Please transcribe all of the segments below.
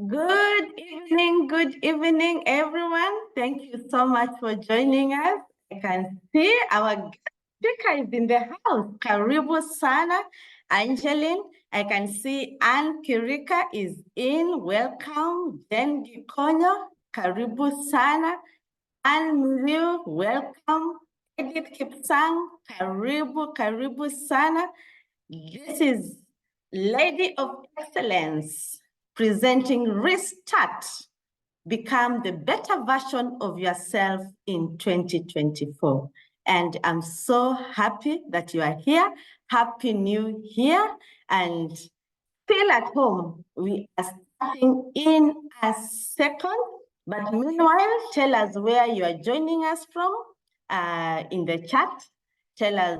Good evening, everyone. Thank you so much for joining us. I can see our guest speaker is in the house. Karibu sana, Angeline. I can see Ann Kirika is in. Welcome. Jen Gikonyo, Karibu sana. Ann Muriu, welcome. Edith Kipsang, Karibu sana. This is Lady of Excellence presenting Restart. Become the better version of yourself in 2024. And I'm so happy that you are here. Happy New Year and feel at home. We are starting in a second, but meanwhile, tell us where you are joining us from in the chat. Tell us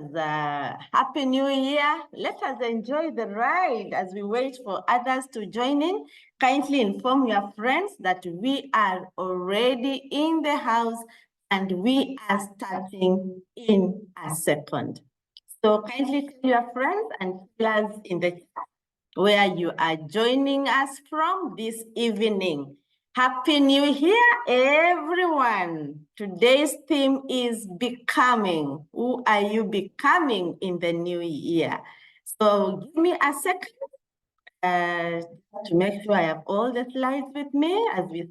Happy New Year. Let us enjoy the ride as we wait for others to join in. Kindly inform your friends that we are already in the house and we are starting in a second. So kindly tell your friends and tell us in the chat where you are joining us from this evening. Happy New Year, everyone. Today's theme is becoming. Who are you becoming in the new year? So give me a second to make sure I have all the slides with me as we.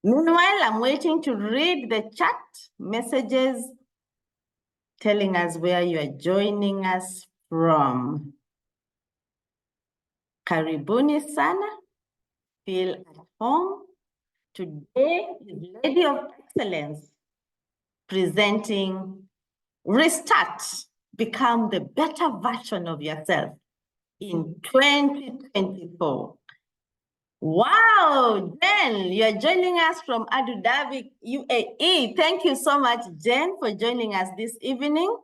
Meanwhile, I'm waiting to read the chat messages telling us where you are joining us from. Karibuni sana. Feel at home. Today is Lady of Excellence presenting Restart, become the better version of yourself in 2024. Wow, Jen, you're joining us from Abu Dhabi, UAE. Thank you so much, Jen, for joining us this evening.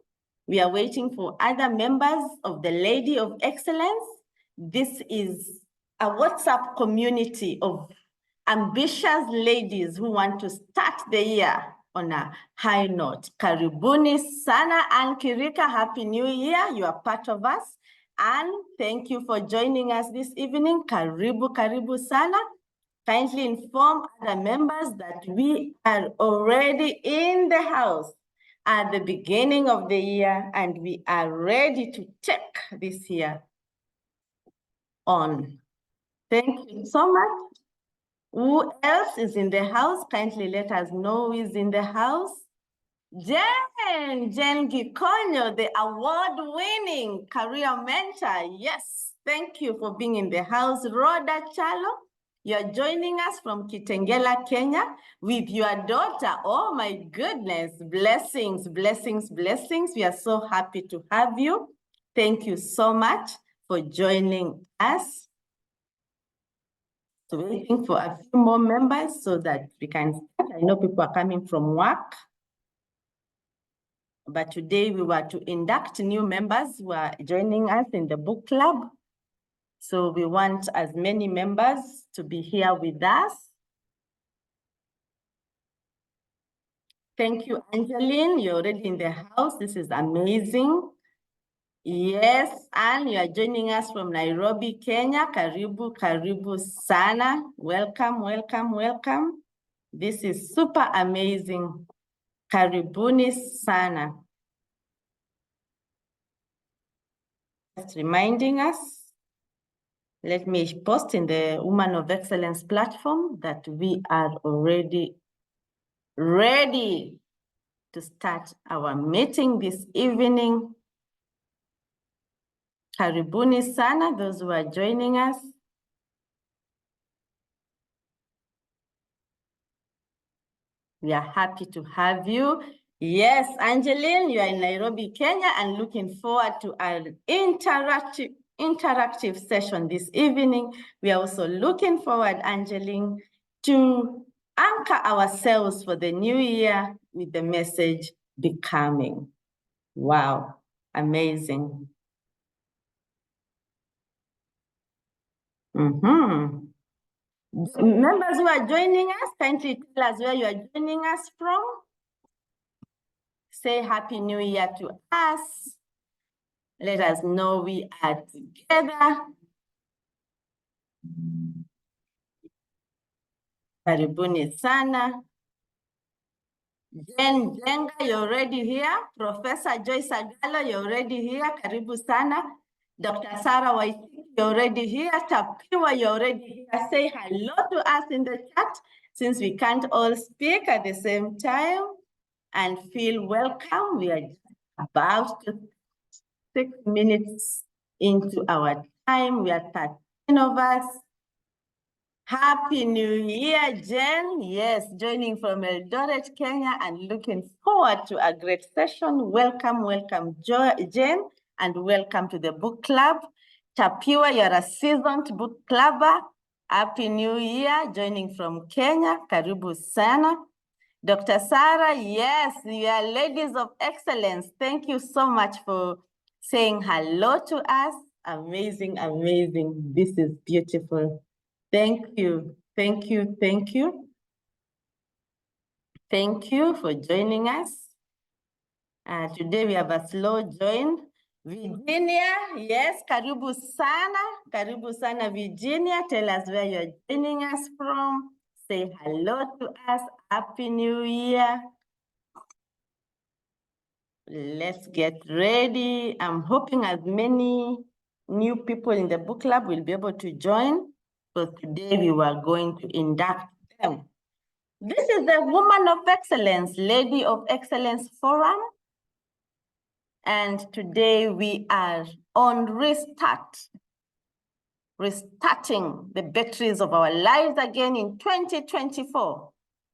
We are waiting for other members of the Lady of Excellence. This is a WhatsApp community of ambitious ladies who want to start the year on a high note. Karibuni sana, Ann Kirika, Happy New Year. You are part of us. And thank you for joining us this evening. Karibu sana. Kindly inform other members that we are already in the house at the beginning of the year and we are ready to take this year on. Thank you so much. Who else is in the house? Kindly let us know who is in the house. Jen Gikonyo, the award-winning career mentor. Yes, thank you for being in the house. Rhoda Chalo, you're joining us from Kitengela, Kenya with your daughter. Oh my goodness, blessings, blessings, blessings. We are so happy to have you. Thank you so much for joining us. So waiting for a few more members so that we can start. I know people are coming from work. But today we were to induct new members who are joining us in the book club. So we want as many members to be here with us. Thank you, Angeline. You're already in the house. This is amazing. Yes, and you are joining us from Nairobi, Kenya. Karibu sana. Welcome, welcome, welcome. This is super amazing. Karibuni sana. Just reminding us, let me post in the Woman of Excellence platform that we are already ready to start our meeting this evening. Karibuni sana, those who are joining us. We are happy to have you. Yes, Angeline, you are in Nairobi, Kenya, and looking forward to an interactive session this evening. We are also looking forward, Angeline, to anchor ourselves for the new year with the message becoming. Wow, amazing. Members who are joining us, kindly tell us where you are joining us from. Say Happy New Year to us. Let us know we are together. Karibuni sana. Jen Jenga, you're already here. Professor Joyce Agalo, you're already here. Karibu sana. Dr. Sarah Waititi, you're already here. Tapiwa, you're already here. Say hello to us in the chat since we can't all speak at the same time, and feel welcome. We are just about to 6 minutes into our time. We are 13 of us. Happy New Year, Jen. Yes, joining from Eldoret, Kenya, and looking forward to a great session. Welcome, welcome, Jen, and welcome to the book club. Tapiwa, you're a seasoned book clubber. Happy New Year, joining from Kenya. Karibu sana. Dr. Sarah, yes, you are ladies of excellence. Thank you so much for saying hello to us. Amazing, amazing. This is beautiful. Thank you, thank you, thank you. Thank you for joining us. Today we have a slow join. Virginia, yes, karibu sana, Virginia. Tell us where you're joining us from. Say hello to us. Happy New Year. Let's get ready. I'm hoping as many new people in the book club will be able to join. So today we were going to induct them. This is the Woman of Excellence, Lady of Excellence Forum. And today we are on restarting the batteries of our lives again in 2024,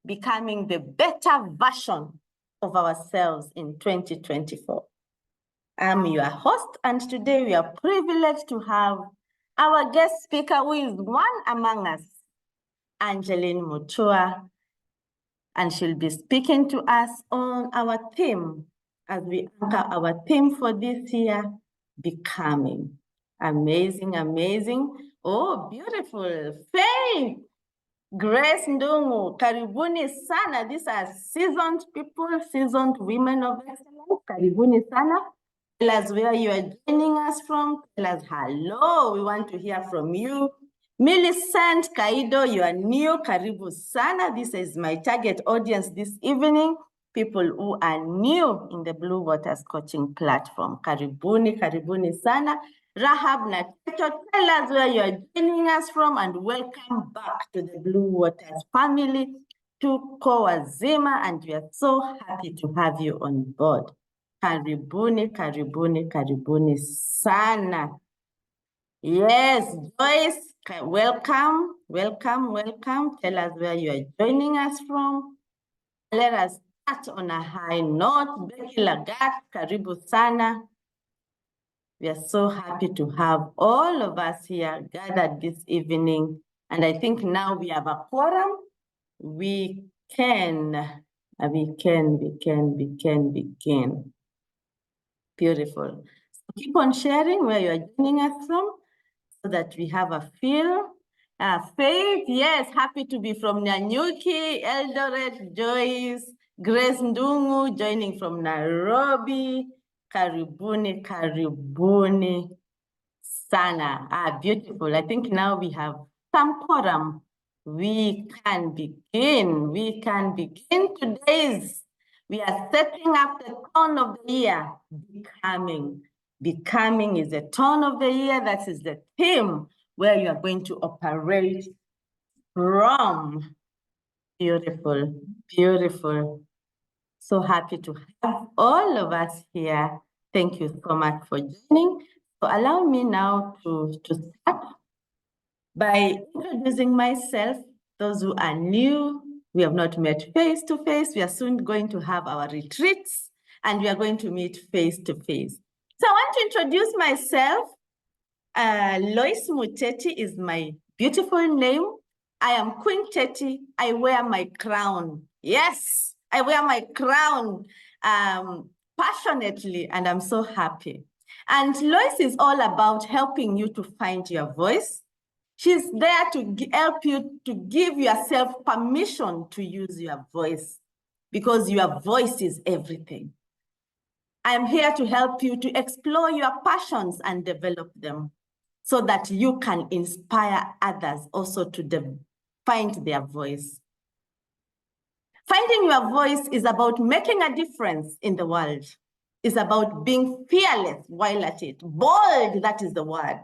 becoming the better version of ourselves in 2024. I'm your host, and today we are privileged to have our guest speaker, who is one among us, Angeline Mutua, and she'll be speaking to us on our theme, as we anchor our theme for this year, becoming. Amazing, amazing. Oh, beautiful. Faith, Grace Ndungu, karibuni sana. These are seasoned people, seasoned women of excellence. Karibuni sana. Tell us where you are joining us from. Tell us hello. We want to hear from you. Millicent Kaido, you are new. Karibu sana. This is my target audience this evening. People who are new in the Blue Waters coaching platform. Karibuni, karibuni sana. Rahab Nateto, tell us where you are joining us from, and welcome back to the Blue Waters family, to Wazima, and we are so happy to have you on board. Karibuni, karibuni, karibuni sana. Yes, Joyce, welcome, welcome, welcome. Tell us where you are joining us from. Let us start on a high note. Becky Lagat, karibu sana. We are so happy to have all of us here gathered this evening. And I think now we have a quorum. We can. Beautiful. So keep on sharing where you are joining us from so that we have a feel. Faith, yes, happy to be from Nanyuki, Eldoret, Joyce, Grace Ndungu, joining from Nairobi. Karibuni, karibuni sana. Beautiful. I think now we have some quorum. We can begin. We can begin today's. We are setting up the tone of the year, becoming. Becoming is the tone of the year. That is the theme where you are going to operate from. Beautiful, beautiful. So happy to have all of us here. Thank you so much for joining. So allow me now to start by introducing myself. Those who are new, we have not met face to face. We are soon going to have our retreats, and we are going to meet face to face. So I want to introduce myself. Lois Muteti is my beautiful name. I am Queen Teti. I wear my crown. Yes, I wear my crown passionately, and I'm so happy. And Lois is all about helping you to find your voice. She's there to help you to give yourself permission to use your voice, because your voice is everything. I'm here to help you to explore your passions and develop them, so that you can inspire others also to find their voice. Finding your voice is about making a difference in the world. It's about being fearless while at it. Bold, that is the word.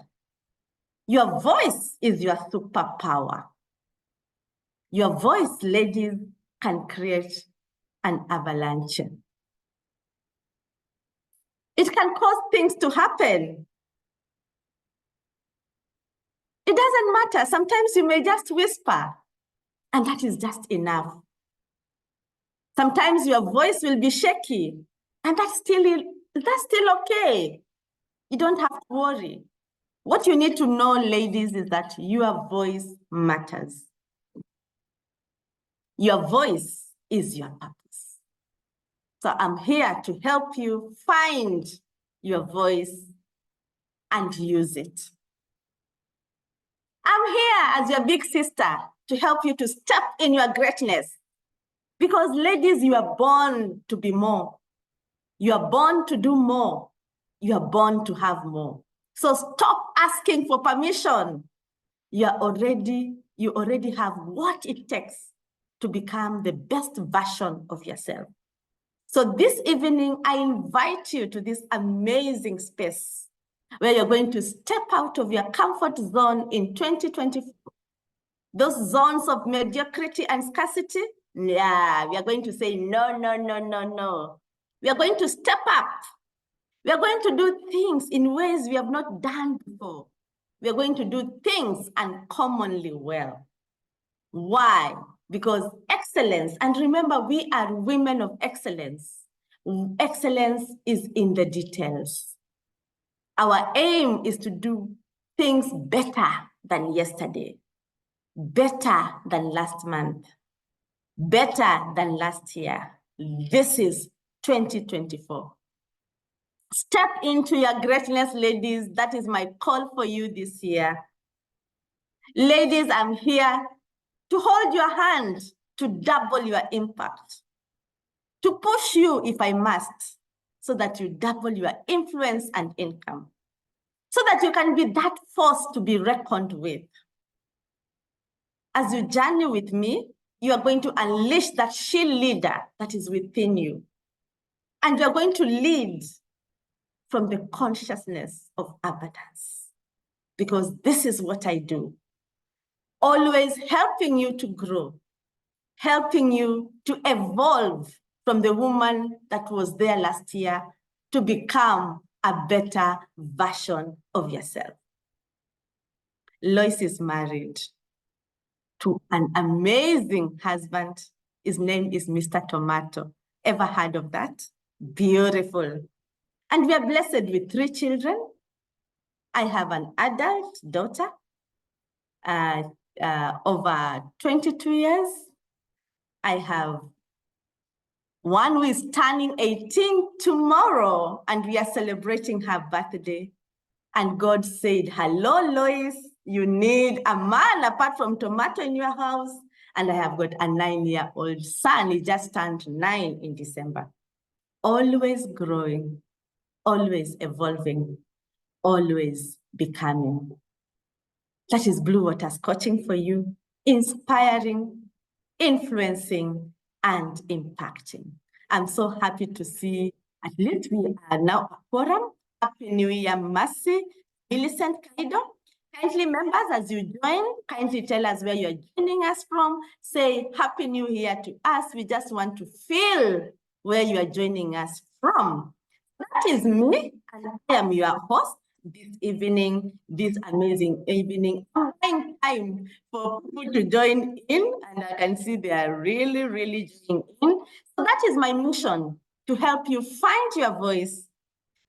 Your voice is your superpower. Your voice, ladies, can create an avalanche. It can cause things to happen. It doesn't matter. Sometimes you may just whisper, and that is just enough. Sometimes your voice will be shaky, and that's still okay. You don't have to worry. What you need to know, ladies, is that your voice matters. Your voice is your purpose. So I'm here to help you find your voice and use it. I'm here as your big sister to help you to step in your greatness. Because ladies, you are born to be more. You are born to do more. You are born to have more. So stop asking for permission. You already have what it takes to become the best version of yourself. So this evening, I invite you to this amazing space where you're going to step out of your comfort zone in 2024. Those zones of mediocrity and scarcity, yeah, we are going to say no, no, no, no, no. We are going to step up. We are going to do things in ways we have not done before. We are going to do things uncommonly well. Why? Because excellence, and remember, we are women of excellence. Excellence is in the details. Our aim is to do things better than yesterday, better than last month, better than last year. This is 2024. Step into your greatness, ladies. That is my call for you this year. Ladies, I'm here to hold your hand, to double your impact, to push you if I must, so that you double your influence and income, so that you can be that force to be reckoned with. As you journey with me, you are going to unleash that she leader that is within you. And you're going to lead from the consciousness of abundance. Because this is what I do. Always helping you to grow, helping you to evolve from the woman that was there last year to become a better version of yourself. Lois is married to an amazing husband. His name is Mr. Tomato. Ever heard of that? Beautiful. And we are blessed with 3 children. I have an adult daughter, over 22 years. I have one who is turning 18 tomorrow, and we are celebrating her birthday. And God said, hello, Lois, you need a man apart from Tomato in your house. And I have got a 9-year-old son. He just turned 9 in December. Always growing, always evolving, always becoming. That is Blue Waters coaching for you, inspiring, influencing, and impacting. I'm so happy to see at least we are now a quorum. Happy New Year, Mercy, Millicent Kaido. Kindly members, as you join, kindly tell us where you're joining us from. Say Happy New Year to us. We just want to feel where you are joining us from. That is me, and I am your host this evening, this amazing evening. Time for people to join in, and I can see they are really, really joining in. So that is my mission, to help you find your voice,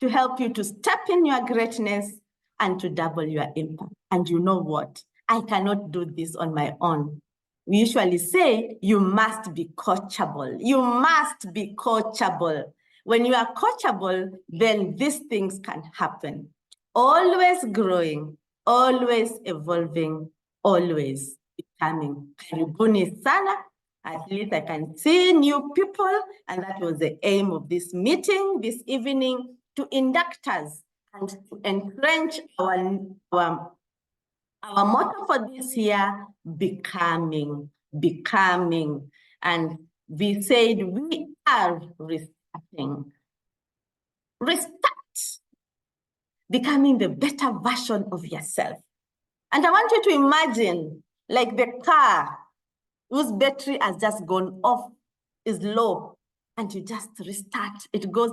to help you to step in your greatness, and to double your impact. And you know what? I cannot do this on my own. We usually say you must be coachable. You must be coachable. When you are coachable, then these things can happen. Always growing, always evolving, always becoming. Karibuni sana. At least I can see new people, and that was the aim of this meeting this evening, to induct us and to entrench our motto for this year, becoming. And We said we are restarting. Restart, becoming the better version of yourself. And I want you to imagine like the car whose battery has just gone off, is low, and you just restart. It goes,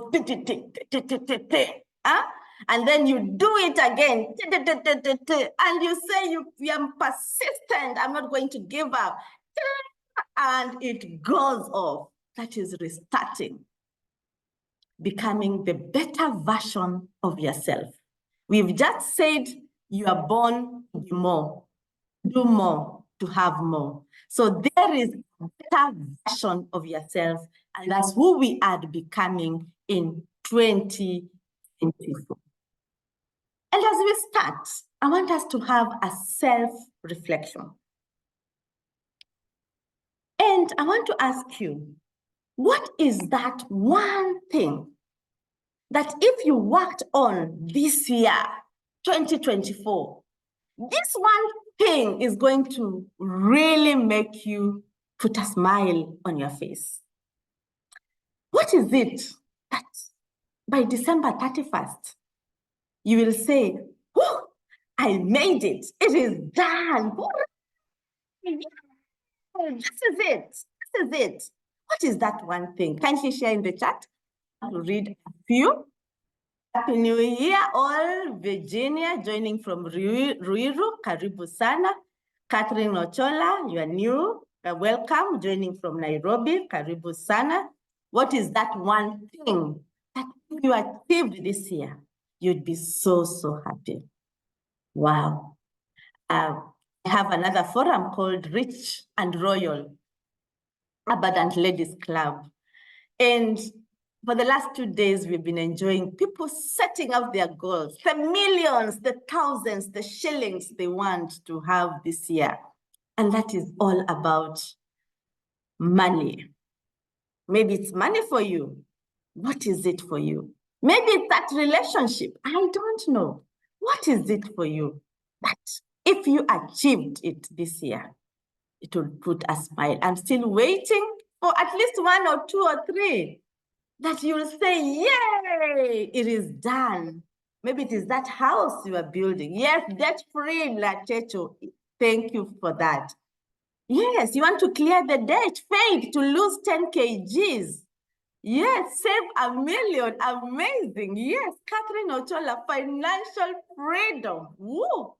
and then you do it again, and you say you are persistent, I'm not going to give up, and it goes off. That is restarting, becoming the better version of yourself. We've just said you are born to be more, do more, to have more. So there is a better version of yourself, and that's who we are becoming in 2024. And as we start, I want us to have a self-reflection. And I want to ask you, what is that one thing that if you worked on this year, 2024, this one thing is going to really make you put a smile on your face? What is it that by December 31st, you will say, oh, I made it. It is done. This is it. This is it. What is that one thing? Can you share in the chat? I'll read a few. Happy New Year, all. Virginia, joining from Ruiru, karibu sana. Catherine Ochola, you are new. Welcome, joining from Nairobi, karibu sana. What is that one thing that if you achieved this year, you'd be so, so happy? Wow. I have another forum called Rich and Royal, Abundant Ladies Club. And for the last 2 days, we've been enjoying people setting out their goals, the millions, the thousands, the shillings they want to have this year. And that is all about money. Maybe it's money for you. What is it for you? Maybe it's that relationship. I don't know. What is it for you? But if you achieved it this year, it will put a smile. I'm still waiting for at least 1 or 2 or 3 that you will say, yay, it is done. Maybe it is that house you are building. Yes, debt-free, Lachecho. Thank you for that. Yes, you want to clear the debt, faith to lose 10 kgs. Yes, save 1 million, amazing. Yes, Catherine Ochola, financial freedom. Woo,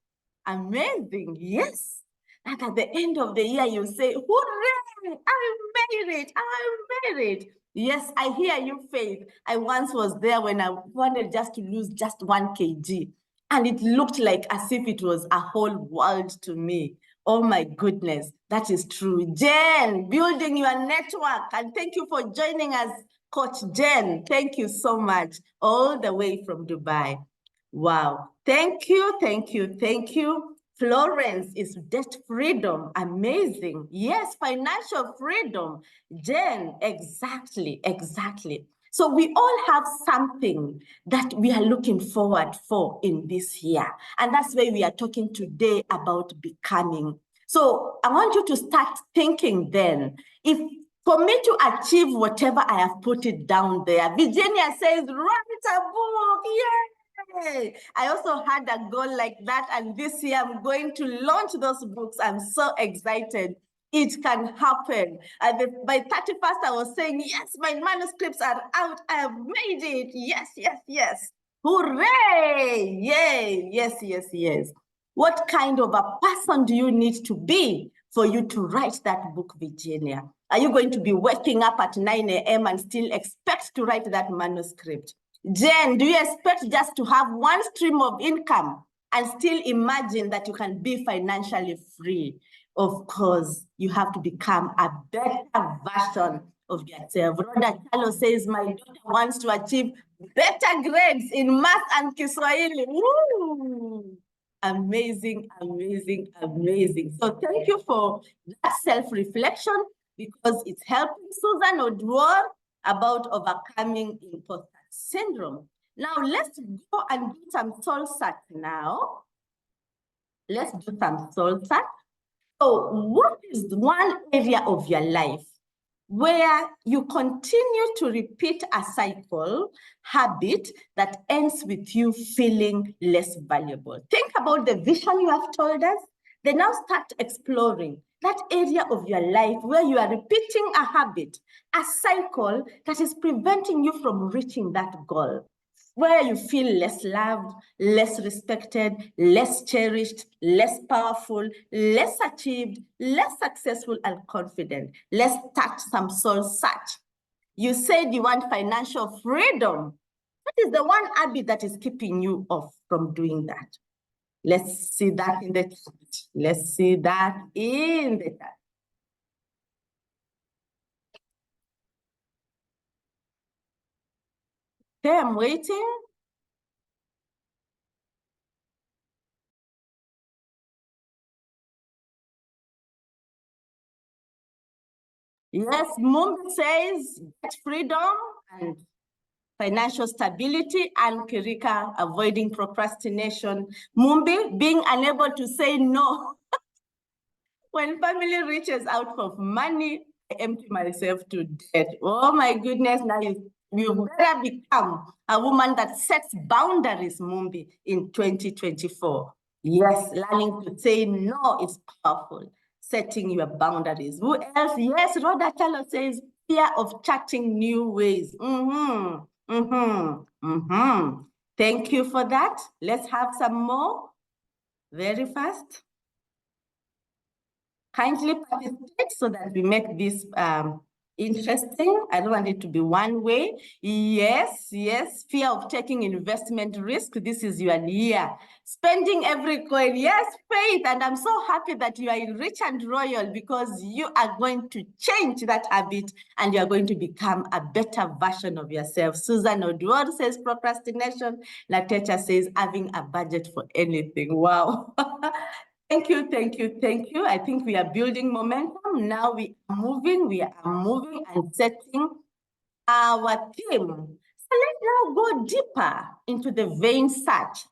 amazing, yes. And at the end of the year, you say, hooray, I made it, I made it. Yes, I hear you, Faith. I once was there when I wanted just to lose just 1 kg. And it looked like as if it was a whole world to me. Oh my goodness, that is true. Jen, building your network. And thank you for joining us, Coach Jen. Thank you so much, all the way from Dubai. Wow, thank you, thank you, thank you. Florence is debt freedom, amazing. Yes, financial freedom. Jen, exactly, exactly. So we all have something that we are looking forward for in this year. And that's why we are talking today about becoming. So I want you to start thinking then, if for me to achieve whatever I have put it down there, Virginia says, write a book, yay! I also had a goal like that, and this year I'm going to launch those books. I'm so excited. It can happen. By 31st, I was saying, yes, my manuscripts are out. I have made it. Yes, yes, yes. Hooray! Yay! Yes, yes, yes. What kind of a person do you need to be for you to write that book, Virginia? Are you going to be waking up at 9 a.m. and still expect to write that manuscript? Jen, do you expect just to have one stream of income and still imagine that you can be financially free? Of course, you have to become a better version of yourself. Rhoda Chalo says, my daughter wants to achieve better grades in math and Kiswahili. Woo! Amazing, amazing, amazing. So thank you for that self-reflection, because it's helping Susan Odwar about overcoming imposter syndrome. Now let's go and do some soul search now. Let's do some soul search. So what is one area of your life where you continue to repeat a cycle, habit that ends with you feeling less valuable. Think about the vision you have told us. Then now start exploring that area of your life where you are repeating a habit, a cycle that is preventing you from reaching that goal, where you feel less loved, less respected, less cherished, less powerful, less achieved, less successful and confident. Let's start some soul search. You said you want financial freedom. What is the one habit that is keeping you off from doing that? Let's see that in the chat. Let's see that in the chat. Okay, I'm waiting. Yes, Mum says get freedom and financial stability, and Kirika avoiding procrastination. Mumbi being unable to say no. When family reaches out for money, I empty myself to death. Oh my goodness, now you better become a woman that sets boundaries, Mumbi, in 2024. Yes, learning to say no is powerful. Setting your boundaries. Who else? Yes, Rhoda Tello says fear of charting new ways. Thank you for that. Let's have some more very fast. Kindly participate so that we make this interesting. I don't want it to be one way. Yes, yes. Fear of taking investment risk. This is your year. Spending every coin. Yes, Faith. And I'm so happy that you are rich and royal because you are going to change that habit and you are going to become a better version of yourself. Susan Oduor says procrastination. Natecha says having a budget for anything. Wow. Thank you, thank you, thank you. I think we are building momentum. Now we are moving and setting our theme. So let's now go deeper into the vein search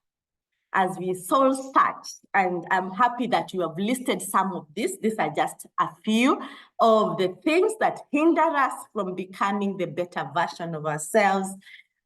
as we soul search. And I'm happy that you have listed some of this. These are just a few of the things that hinder us from becoming the better version of ourselves.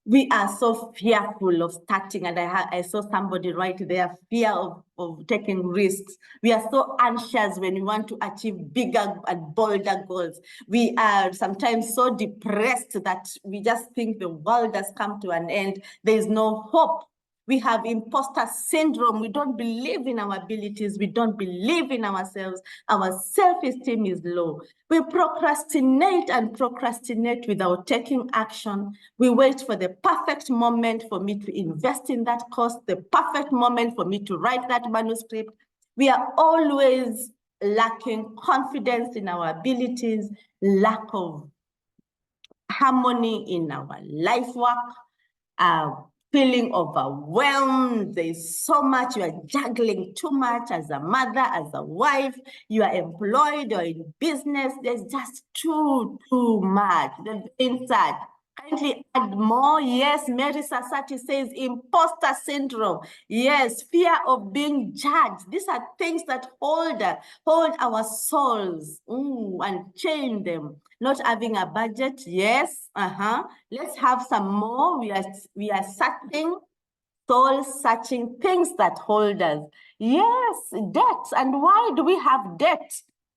We are so fearful of starting, and I saw somebody write there, fear of taking risks. We are so anxious when we want to achieve bigger and bolder goals. We are sometimes so depressed that we just think the world has come to an end. There is no hope. We have imposter syndrome. We don't believe in our abilities. We don't believe in ourselves. Our self-esteem is low. We procrastinate and procrastinate without taking action. We wait for the perfect moment for me to invest in that course, the perfect moment for me to write that manuscript. We are always lacking confidence in our abilities, lack of harmony in our life work, feeling overwhelmed. There's so much, you are juggling too much as a mother, as a wife, you are employed or in business. There's just too much. The inside. Kindly add more. Yes, Mary Sasati says imposter syndrome. Yes, fear of being judged. These are things that hold our souls and chain them. Not having a budget. Yes. Let's have some more. We are searching, soul searching things that hold us. Yes, debt. And why do we have debt?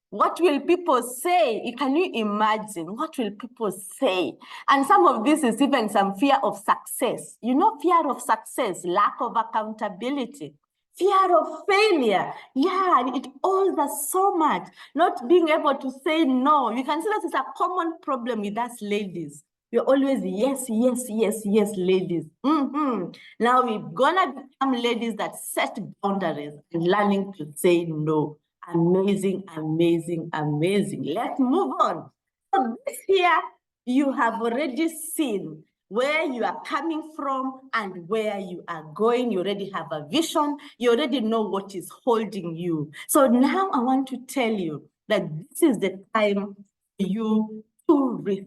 What will people say? Can you imagine? What will people say? And some of this is even some fear of success. You know, fear of success, lack of accountability, fear of failure. Yeah, and it holds us so much. Not being able to say no. You can see that it's a common problem with us ladies. We're always yes, yes, yes, yes, ladies. Now we're gonna become ladies that set boundaries and learning to say no. Amazing, amazing, amazing. Let's move on. So this here, you have already seen where you are coming from and where you are going. You already have a vision. You already know what is holding you. So now I want to tell you that this is the time for you to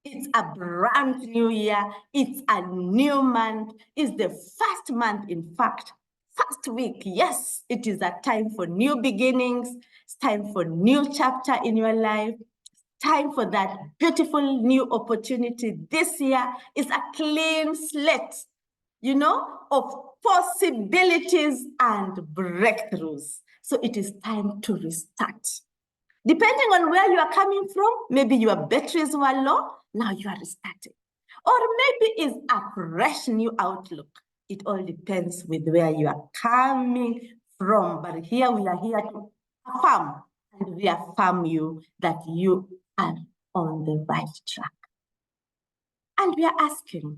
it's a brand new year. It's a new month. It's the first month, in fact, first week. Yes, it is a time for new beginnings. It's time for new chapter in your life. time for that beautiful new opportunity. This year is a clean slate, of possibilities and breakthroughs. So it is time to restart. Depending on where you are coming from, maybe your batteries were low, now you are restarting. Or maybe it's a fresh new outlook. It all depends with where you are coming from. But here we are here to affirm and reaffirm you that you are on the right track. And we are asking,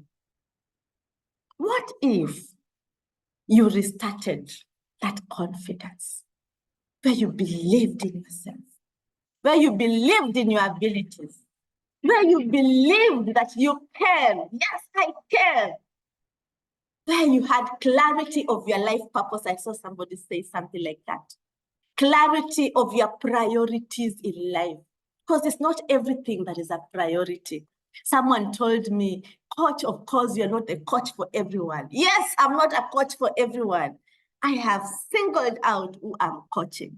what if you restarted that confidence, where you believed in yourself, where you believed in your abilities, where you believed that you can? Yes, I can. Where you had clarity of your life purpose. I saw somebody say something like that. Clarity of your priorities in life. Because it's not everything that is a priority. Someone told me, coach, of course, you're not a coach for everyone. Yes, I'm not a coach for everyone. I have singled out who I'm coaching.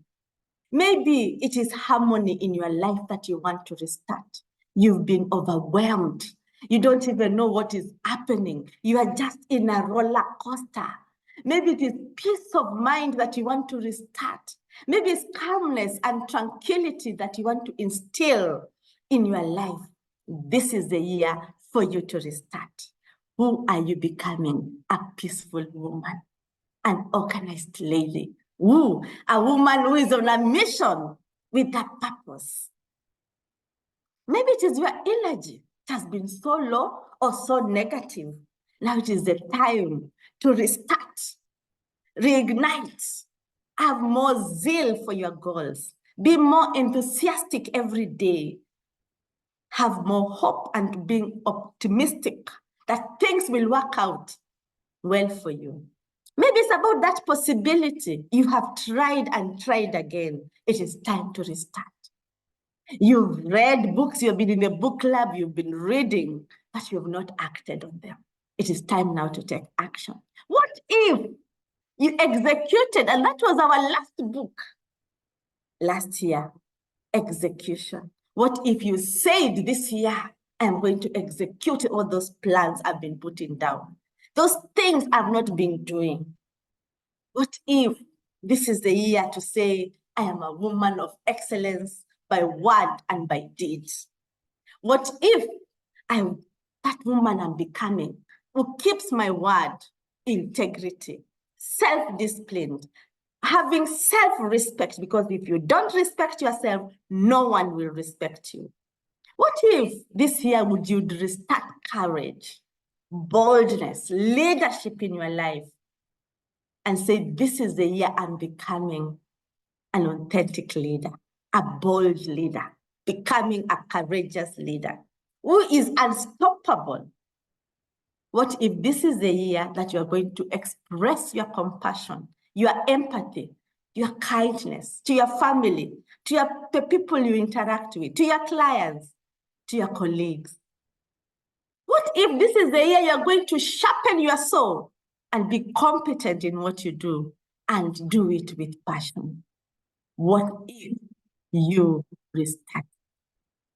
Maybe it is harmony in your life that you want to restart. You've been overwhelmed. You don't even know what is happening. You are just in a roller coaster. Maybe it is peace of mind that you want to restart. Maybe it's calmness and tranquility that you want to instill in your life. This is the year for you to restart. Who are you becoming? A peaceful woman, an organized lady. Ooh, a woman who is on a mission with that purpose. Maybe it is your energy. It has been so low or so negative. Now it is the time to restart, reignite, have more zeal for your goals, be more enthusiastic every day, have more hope and being optimistic that things will work out well for you. Maybe it's about that possibility. You have tried and tried again. It is time to restart. You've read books, you've been in the book club, you've been reading, but you have not acted on them. It is time now to take action. What if you executed, and that was our last book last year, execution. What if you said this year, I'm going to execute all those plans I've been putting down? Those things I've not been doing. What if this is the year to say, I am a woman of excellence by word and by deed? What if I'm that woman I'm becoming who keeps my word, integrity, self-disciplined, having self-respect, because if you don't respect yourself, no one will respect you. What if this year would you restart courage, boldness, leadership in your life, and say, this is the year I'm becoming an authentic leader, a bold leader, becoming a courageous leader who is unstoppable? What if this is the year that you are going to express your compassion, your empathy, your kindness to your family, to the people you interact with, to your clients, to your colleagues? What if this is the year you're going to sharpen your soul and be competent in what you do and do it with passion? What if you restart?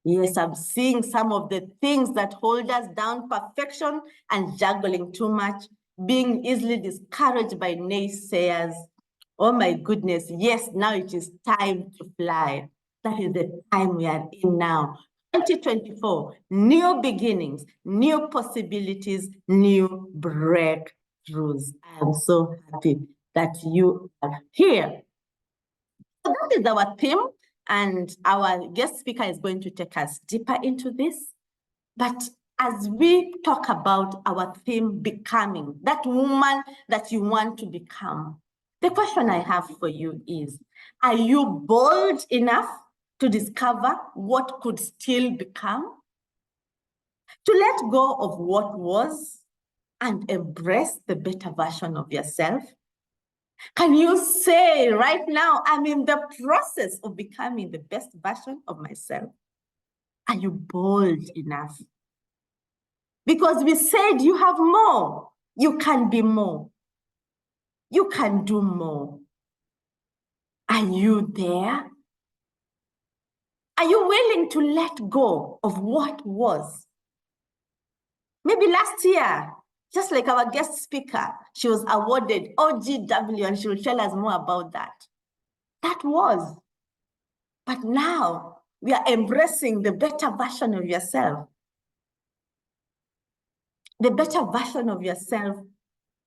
Yes, I'm seeing some of the things that hold us down: perfection and juggling too much, being easily discouraged by naysayers. Oh my goodness, yes, now it is time to fly. That is the time we are in now. 2024, new beginnings, new possibilities, new breakthroughs. I am so happy that you are here. So that is our theme, and our guest speaker is going to take us deeper into this. But as we talk about our theme, becoming that woman that you want to become, the question I have for you is, are you bold enough to discover what could still become? To let go of what was and embrace the better version of yourself? Can you say right now, I'm in the process of becoming the best version of myself? Are you bold enough? Because we said you have more. You can be more. You can do more. Are you there? Are you willing to let go of what was? Maybe last year, just like our guest speaker, she was awarded OGW, and she will tell us more about that. That was. But now we are embracing the better version of yourself. The better version of yourself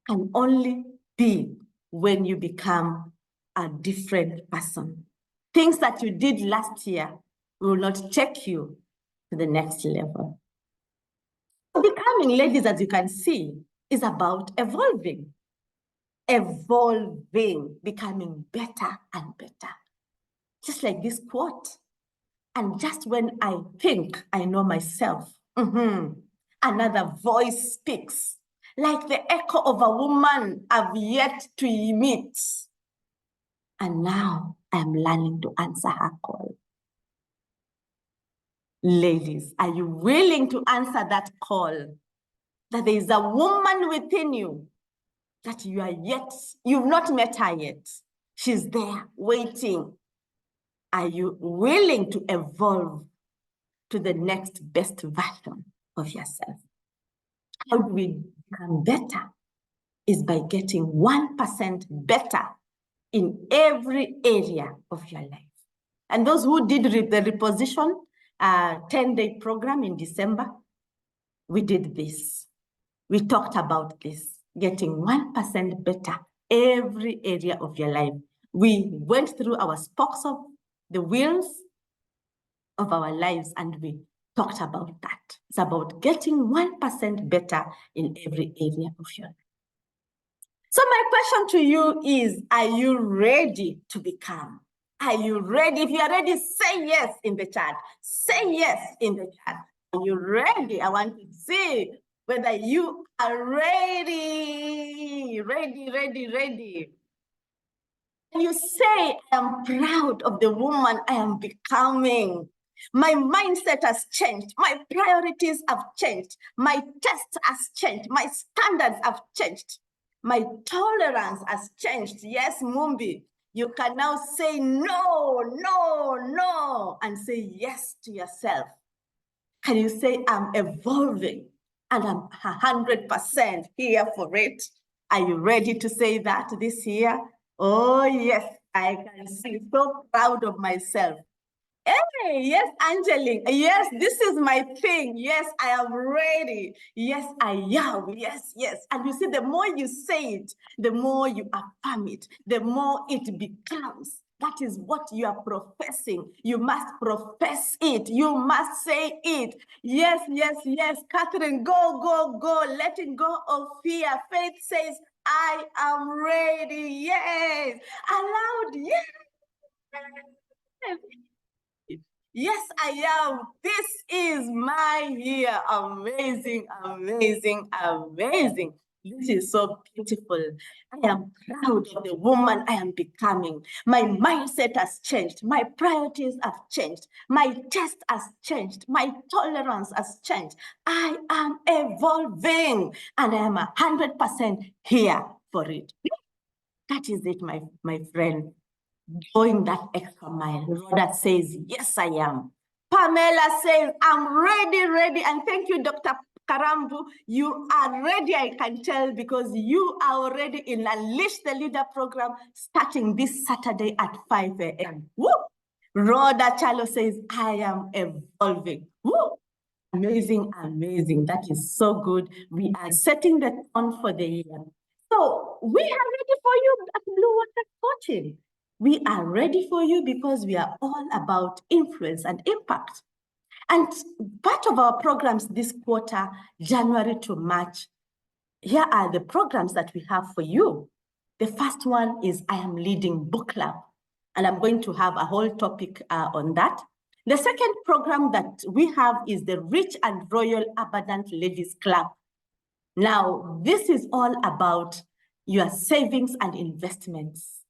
can only be when you become a different person. Things that you did last year will not take you to the next level. Becoming, ladies, as you can see, is about evolving. Evolving, becoming better and better. Just like this quote. And just when I think I know myself, another voice speaks, like the echo of a woman I've yet to meet. And now I'm learning to answer her call. Ladies, are you willing to answer that call? That there is a woman within you that you've not met her yet. She's there waiting. Are you willing to evolve to the next best version of yourself? How do we become better? Is by getting 1% better in every area of your life. And those who did the reposition 10-day program in December, we did this. We talked about this, getting 1% better every area of your life. We went through our spokes of the wheels of our lives, and we talked about that. It's about getting 1% better in every area of your life. So my question to you is, are you ready to become? Are you ready? If you are ready, say yes in the chat. Say yes in the chat. Are you ready? I want to see whether you are ready. Ready. And you say, I am proud of the woman I am becoming. My mindset has changed. My priorities have changed. My taste has changed. My standards have changed. My tolerance has changed. Yes, Mumbi, you can now say no, and say yes to yourself. Can you say, I'm evolving and I'm 100% here for it? Are you ready to say that this year? Oh, yes, I can see. So proud of myself. Hey, yes, Angelique. Yes, this is my thing. Yes, I am ready. Yes, I am. Yes. And you see, the more you say it, the more you affirm it, the more it becomes. That is what you are professing. You must profess it. You must say it. Yes. Catherine, go. Letting go of fear. Faith says, I am ready. Yes. Aloud, yes. Yes, I am. This is my year. Amazing. This is so beautiful. I am proud of the woman I am becoming. My mindset has changed. My priorities have changed. My taste has changed. My tolerance has changed. I am evolving, and I am 100% here for it. That is it, my friend. Going that extra mile. Rhoda says, yes, I am. Pamela says, I'm ready. And thank you, Dr. Karambu. You are ready, I can tell, because you are already in Unleash the Leader program starting this Saturday at 5 a.m. Woo! Rhoda Chalo says, I am evolving. Woo! Amazing. That is so good. We are setting the tone for the year. So we are ready for you at Blue Water Coaching. We are ready for you because we are all about influence and impact. And part of our programs this quarter, January to March, here are the programs that we have for you. The first one is I Am Leading Book Club, and I'm going to have a whole topic on that. The second program that we have is the Rich and Royal Abundant Ladies Club. Now, this is all about your savings and investments.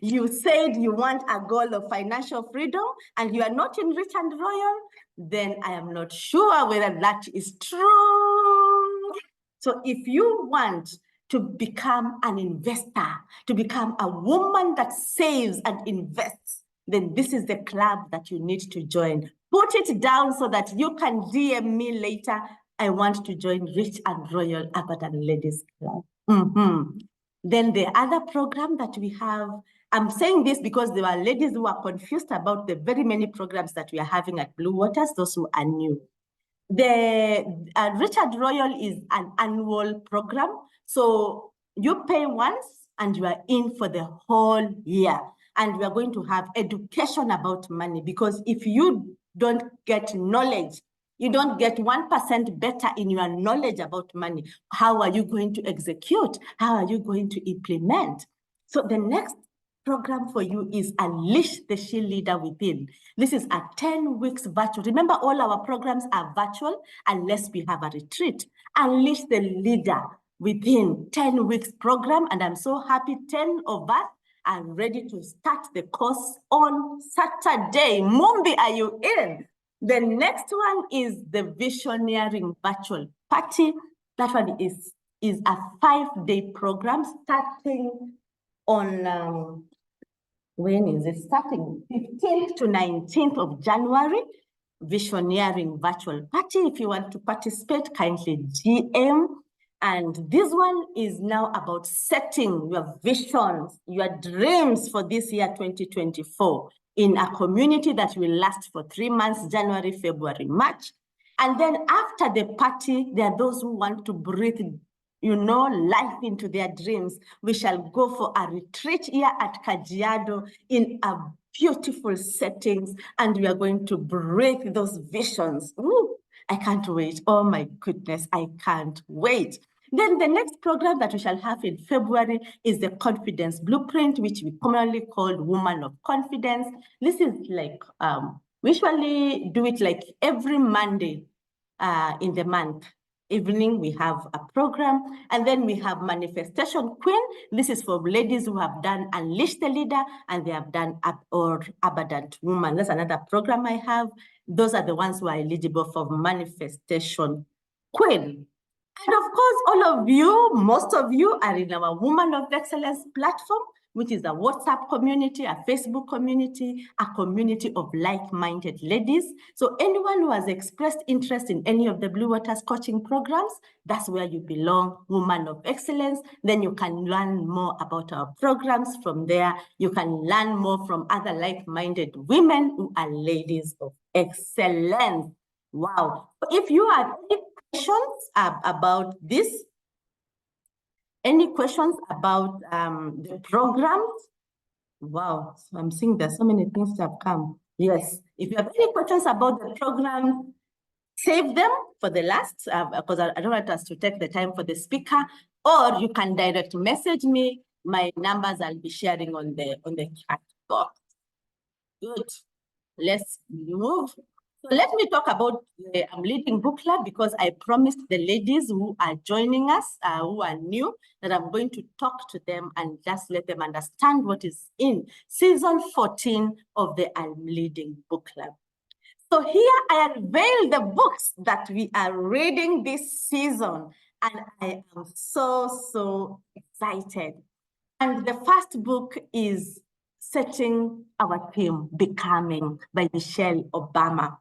You said you want a goal of financial freedom and you are not in Rich and Royal, then I am not sure whether that is true. So if you want to become an investor, to become a woman that saves and invests, then this is the club that you need to join. Put it down so that you can DM me later. I want to join Rich and Royal Abadan Ladies Club. Then the other program that we have, I'm saying this because there are ladies who are confused about the very many programs that we are having at Blue Waters, those who are new. The Richard Royal is an annual program. So you pay once and you are in for the whole year. And we are going to have education about money, because if you don't get knowledge, you don't get 1% better in your knowledge about money, how are you going to execute? How are you going to implement? So the next program for you is Unleash the She Leader Within. This is a 10 weeks virtual. Remember, all our programs are virtual unless we have a retreat. Unleash the Leader Within, 10 weeks program. And I'm so happy 10 of us are ready to start the course on Saturday. Mumbi, are you in? The next one is the Visioneering Virtual Party. That one is a 5-day program starting on, when is it starting? 15th to 19th of January, Visioneering Virtual Party. If you want to participate, kindly GM. And this one is now about setting your visions, your dreams for this year, 2024, in a community that will last for 3 months, January, February, March. And then after the party, there are those who want to breathe, life into their dreams. We shall go for a retreat here at Kajiado in a beautiful settings, and we are going to break those visions. Ooh, I can't wait. Oh my goodness, I can't wait. Then the next program that we shall have in February is the Confidence Blueprint, which we commonly call Woman of Confidence. This is like, we usually do it like every Monday in the month. Evening, we have a program, and then we have Manifestation Queen. This is for ladies who have done Unleash the Leader, and they have done Abundant Woman. That's another program I have. Those are the ones who are eligible for Manifestation Queen. And of course, all of you, most of you are in our Woman of Excellence platform, which is a WhatsApp community, a Facebook community, a community of like-minded ladies. So anyone who has expressed interest in any of the Blue Waters coaching programs, that's where you belong, Woman of Excellence. Then you can learn more about our programs from there. You can learn more from other like-minded women who are ladies of excellence. Wow. If you have any questions about this, any questions about the programs? Wow, so I'm seeing there's so many things that have come. Yes, if you have any questions about the program, save them for the last, because I don't want us to take the time for the speaker, or you can direct message me. My numbers I'll be sharing on the chat box. Good. Let's move. So let me talk about the Leading Book Club, because I promised the ladies who are joining us, who are new, that I'm going to talk to them and just let them understand what is in season 14 of the Leading Book Club. So here I unveil the books that we are reading this season, and I am so excited. And the first book is Setting Our Theme, Becoming, by Michelle Obama.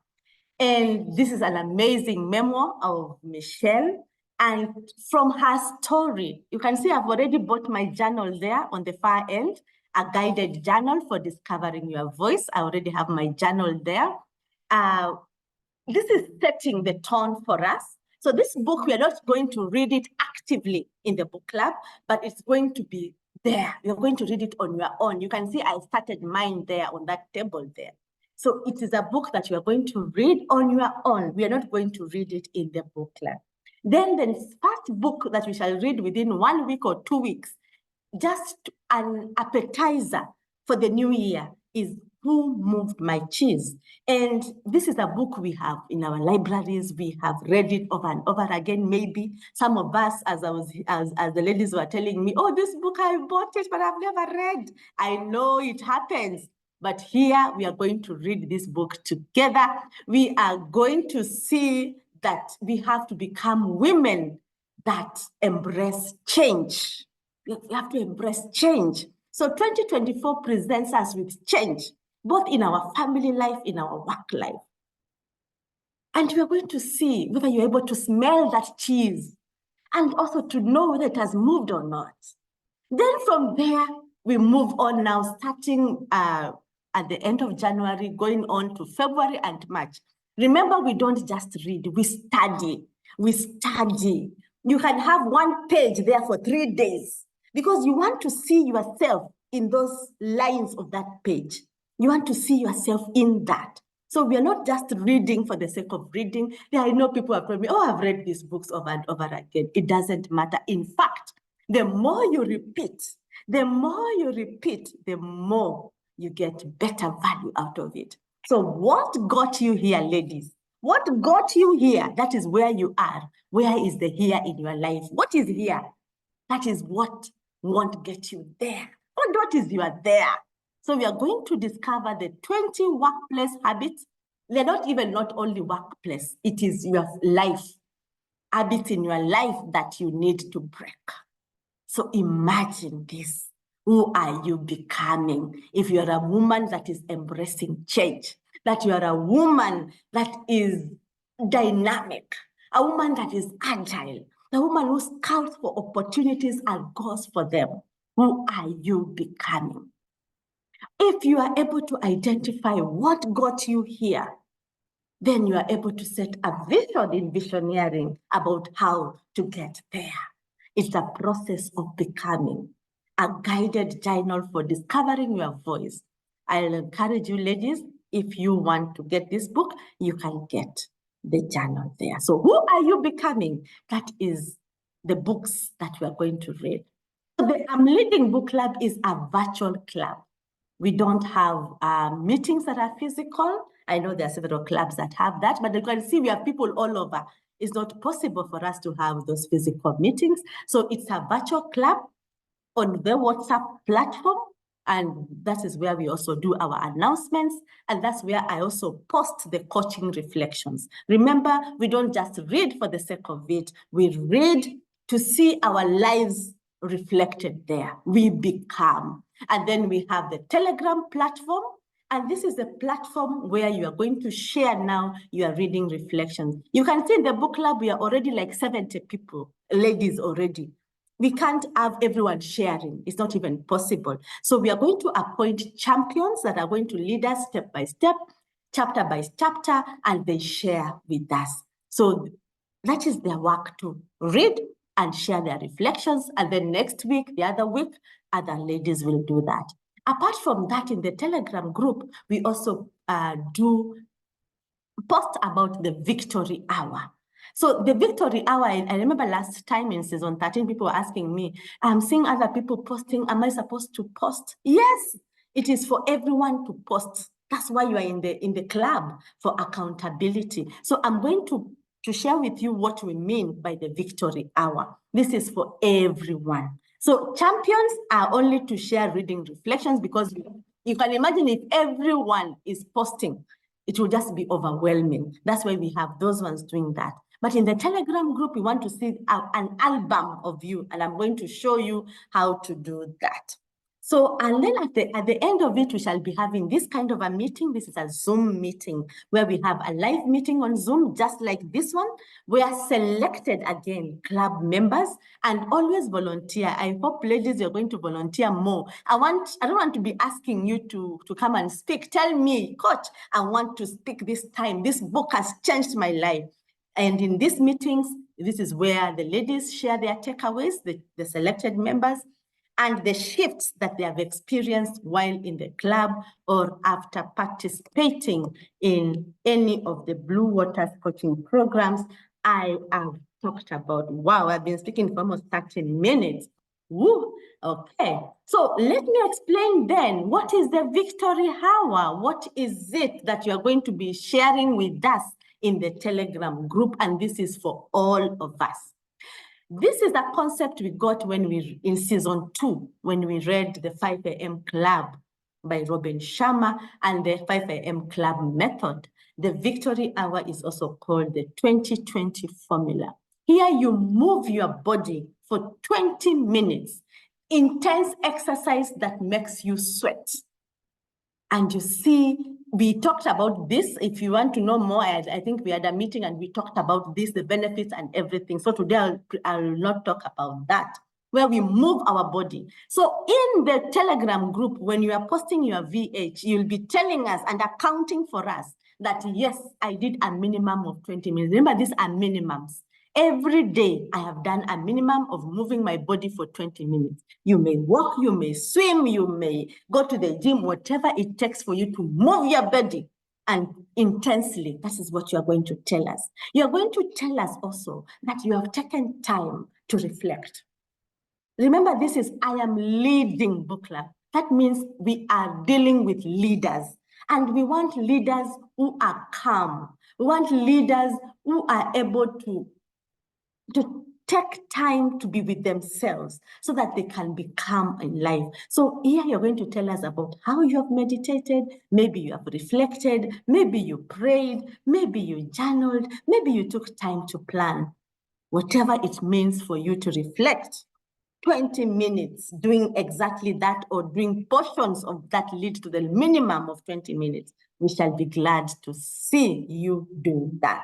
And this is an amazing memoir of Michelle. And from her story, you can see I've already bought my journal there on the far end, a guided journal for discovering your voice. I already have my journal there. This is setting the tone for us. So this book, we are not going to read it actively in the book club, but it's going to be there. You're going to read it on your own. You can see I started mine there on that table there. So it is a book that you are going to read on your own. We are not going to read it in the book club. Then the first book that we shall read within 1 week or 2 weeks, just an appetizer for the new year, is Who Moved My Cheese? And this is a book we have in our libraries. We have read it over and over again. Maybe some of us, as the ladies were telling me, oh, this book, I bought it, but I've never read. I know it happens. But here we are going to read this book together. We are going to see that we have to become women that embrace change. We have to embrace change. So 2024 presents us with change. both in our family life, in our work life. And we are going to see whether you're able to smell that cheese and also to know whether it has moved or not. Then from there, we move on now, starting at the end of January, going on to February and March. Remember, we don't just read, we study. We study. You can have one page there for 3 days because you want to see yourself in those lines of that page. You want to see yourself in that. So we are not just reading for the sake of reading. I know people are telling me, oh, I've read these books over and over again. It doesn't matter. In fact, the more you repeat, the more you get better value out of it. So what got you here, ladies? What got you here? That is where you are. Where is the here in your life? What is here? That is what won't get you there. What is you are there? So we are going to discover the 20 workplace habits. They're not only workplace, it is your life, habits in your life that you need to break. So imagine this. Who are you becoming? If you're a woman that is embracing change, that you are a woman that is dynamic, a woman that is agile, a woman who scouts for opportunities and goes for them, who are you becoming? If you are able to identify what got you here, then you are able to set a vision in visioneering about how to get there. It's a process of becoming, a guided journal for discovering your voice. I'll encourage you, ladies, if you want to get this book, you can get the journal there. So who are you becoming? That is the books that we are going to read. So the I'm Leading Book Club is a virtual club. We don't have meetings that are physical. I know there are several clubs that have that, but you can see we have people all over. It's not possible for us to have those physical meetings. So it's a virtual club on the WhatsApp platform. And that is where we also do our announcements. And that's where I also post the coaching reflections. Remember, we don't just read for the sake of it. We read to see our lives reflected there. We become. And then we have the Telegram platform. And this is the platform where you are going to share now your reading reflections. You can see in the book club, we are already like 70 people, ladies already. We can't have everyone sharing. It's not even possible. So we are going to appoint champions that are going to lead us step by step, chapter by chapter, and they share with us. So that is their work, to read and share their reflections. And then next week, the other week, other ladies will do that. Apart from that, in the Telegram group, we also do post about the victory hour. So the victory hour, I remember last time in season 13, people were asking me, I'm seeing other people posting, am I supposed to post? Yes, it is for everyone to post. That's why you are in the club, for accountability. So I'm going to share with you what we mean by the victory hour. This is for everyone. So champions are only to share reading reflections, because you can imagine if everyone is posting, it will just be overwhelming. That's why we have those ones doing that. But in the Telegram group, we want to see an album of you, and I'm going to show you how to do that. So, and then at the end of it, we shall be having this kind of a meeting. This is a Zoom meeting where we have a live meeting on Zoom, just like this one. We are selected again, club members, and always volunteer. I hope, ladies, you're going to volunteer more. I don't want to be asking you to come and speak. Tell me, coach, I want to speak this time. This book has changed my life. And in these meetings, this is where the ladies share their takeaways, the selected members, and the shifts that they have experienced while in the club or after participating in any of the Blue Waters coaching programs I have talked about. Wow, I've been speaking for almost 30 minutes. Woo, okay. So let me explain then, what is the victory hour? What is it that you are going to be sharing with us in the Telegram group? And this is for all of us. This is a concept we got when in season 2, when we read the 5 a.m. Club by Robin Sharma and the 5 a.m. Club method. The victory hour is also called the 2020 formula. Here you move your body for 20 minutes, intense exercise that makes you sweat. And you see, we talked about this. If you want to know more, I think we had a meeting and we talked about this, the benefits and everything. So today I will not talk about that, where we move our body. So in the Telegram group, when you are posting your VH, you'll be telling us and accounting for us that, yes, I did a minimum of 20 minutes. Remember, these are minimums. Every day, I have done a minimum of moving my body for 20 minutes. You may walk, you may swim, you may go to the gym, whatever it takes for you to move your body and intensely. That is what you are going to tell us. You are going to tell us also that you have taken time to reflect. Remember, this is I am leading book club. That means we are dealing with leaders. And we want leaders who are calm. We want leaders who are able to take time to be with themselves so that they can be calm in life. So here you're going to tell us about how you have meditated, maybe you have reflected, maybe you prayed, maybe you journaled, maybe you took time to plan. Whatever it means for you to reflect, 20 minutes doing exactly that or doing portions of that lead to the minimum of 20 minutes. We shall be glad to see you do that.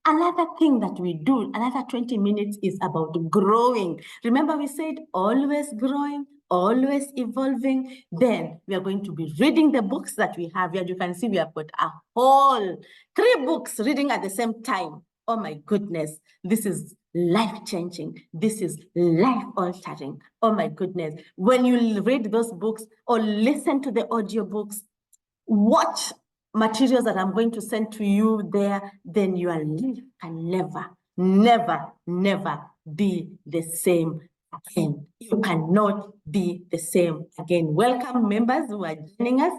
Another thing that we do, another 20 minutes is about growing. Remember we said always growing, always evolving. Then we are going to be reading the books that we have here. You can see we have got a whole 3 books reading at the same time. Oh my goodness, this is life-changing. This is life-altering. Oh my goodness. When you read those books or listen to the audiobooks, watch materials that I'm going to send to you there, then your life can never be the same again. You cannot be the same again. Welcome, members who are joining us.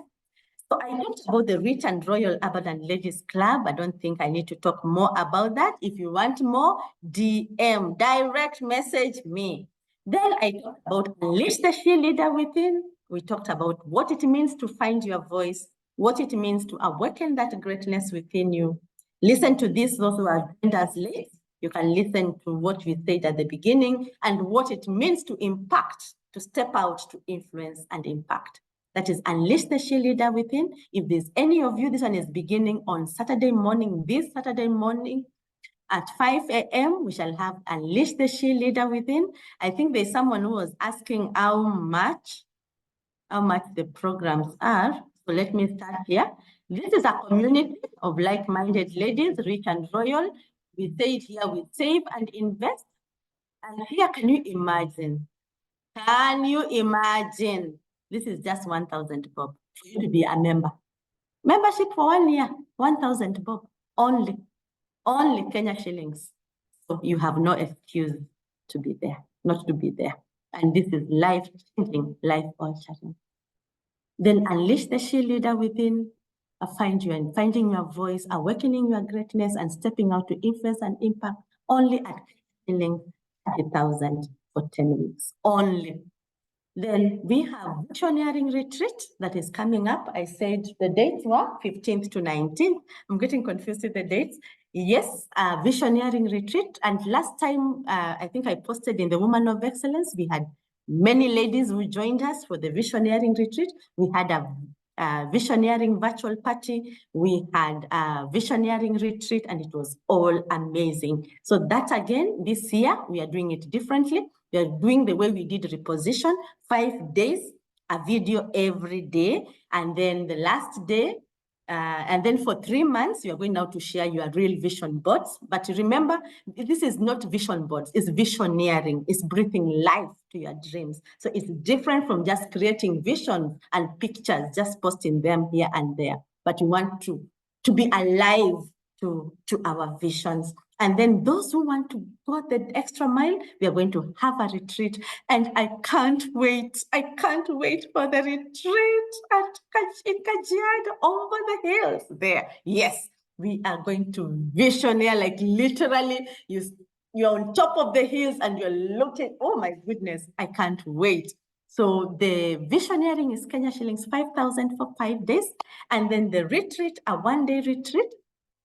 So I talked about the Rich and Royal Urban Ladies Club. I don't think I need to talk more about that. If you want more, DM, direct message me. Then I talked about Unleash the She Leader Within. We talked about what it means to find your voice, what it means to awaken that greatness within you. Listen to this, those who are joined us late. You can listen to what we said at the beginning and what it means to impact, to step out, to influence and impact. That is Unleash the She Leader Within. If there's any of you, this one is beginning on Saturday morning, this Saturday morning at 5 a.m. We shall have Unleash the She Leader Within. I think there's someone who was asking how much the programs are. So let me start here. This is a community of like-minded ladies, rich and royal. We say it here, we save and invest. And here, can you imagine? Can you imagine? This is just 1,000 bob for you to be a member. Membership for 1 year, 1,000 bob only Kenya shillings. So you have no excuse to be there, not to be there. And this is life-changing, life-altering. Then unleash the she leader within, finding your voice, awakening your greatness, and stepping out to influence and impact only at shilling 30,000 for 10 weeks only. Then we have Visioneering Retreat that is coming up. I said the dates were 15th to 19th. I'm getting confused with the dates. Yes, Visioneering Retreat. And last time, I think I posted in the Woman of Excellence, we had many ladies who joined us for the Visioneering Retreat. We had a Visioneering virtual party. We had a Visioneering retreat, and it was all amazing. So that again, this year, we are doing it differently. We are doing the way we did Reposition, 5 days, a video every day. And then the last day, and then for 3 months, you are going now to share your real vision boards. But remember, this is not vision boards, it's visioneering, it's breathing life to your dreams. So it's different from just creating visions and pictures, just posting them here and there. But you want to be alive to our visions. And then those who want to go the extra mile, we are going to have a retreat. And I can't wait. I can't wait for the retreat in Kajiado, over the hills there. Yes, we are going to visioneer, like literally, you're on top of the hills and you're looking, oh my goodness, I can't wait. So the visioneering is Kenya shillings 5,000 for 5 days. And then the retreat, a 1-day retreat,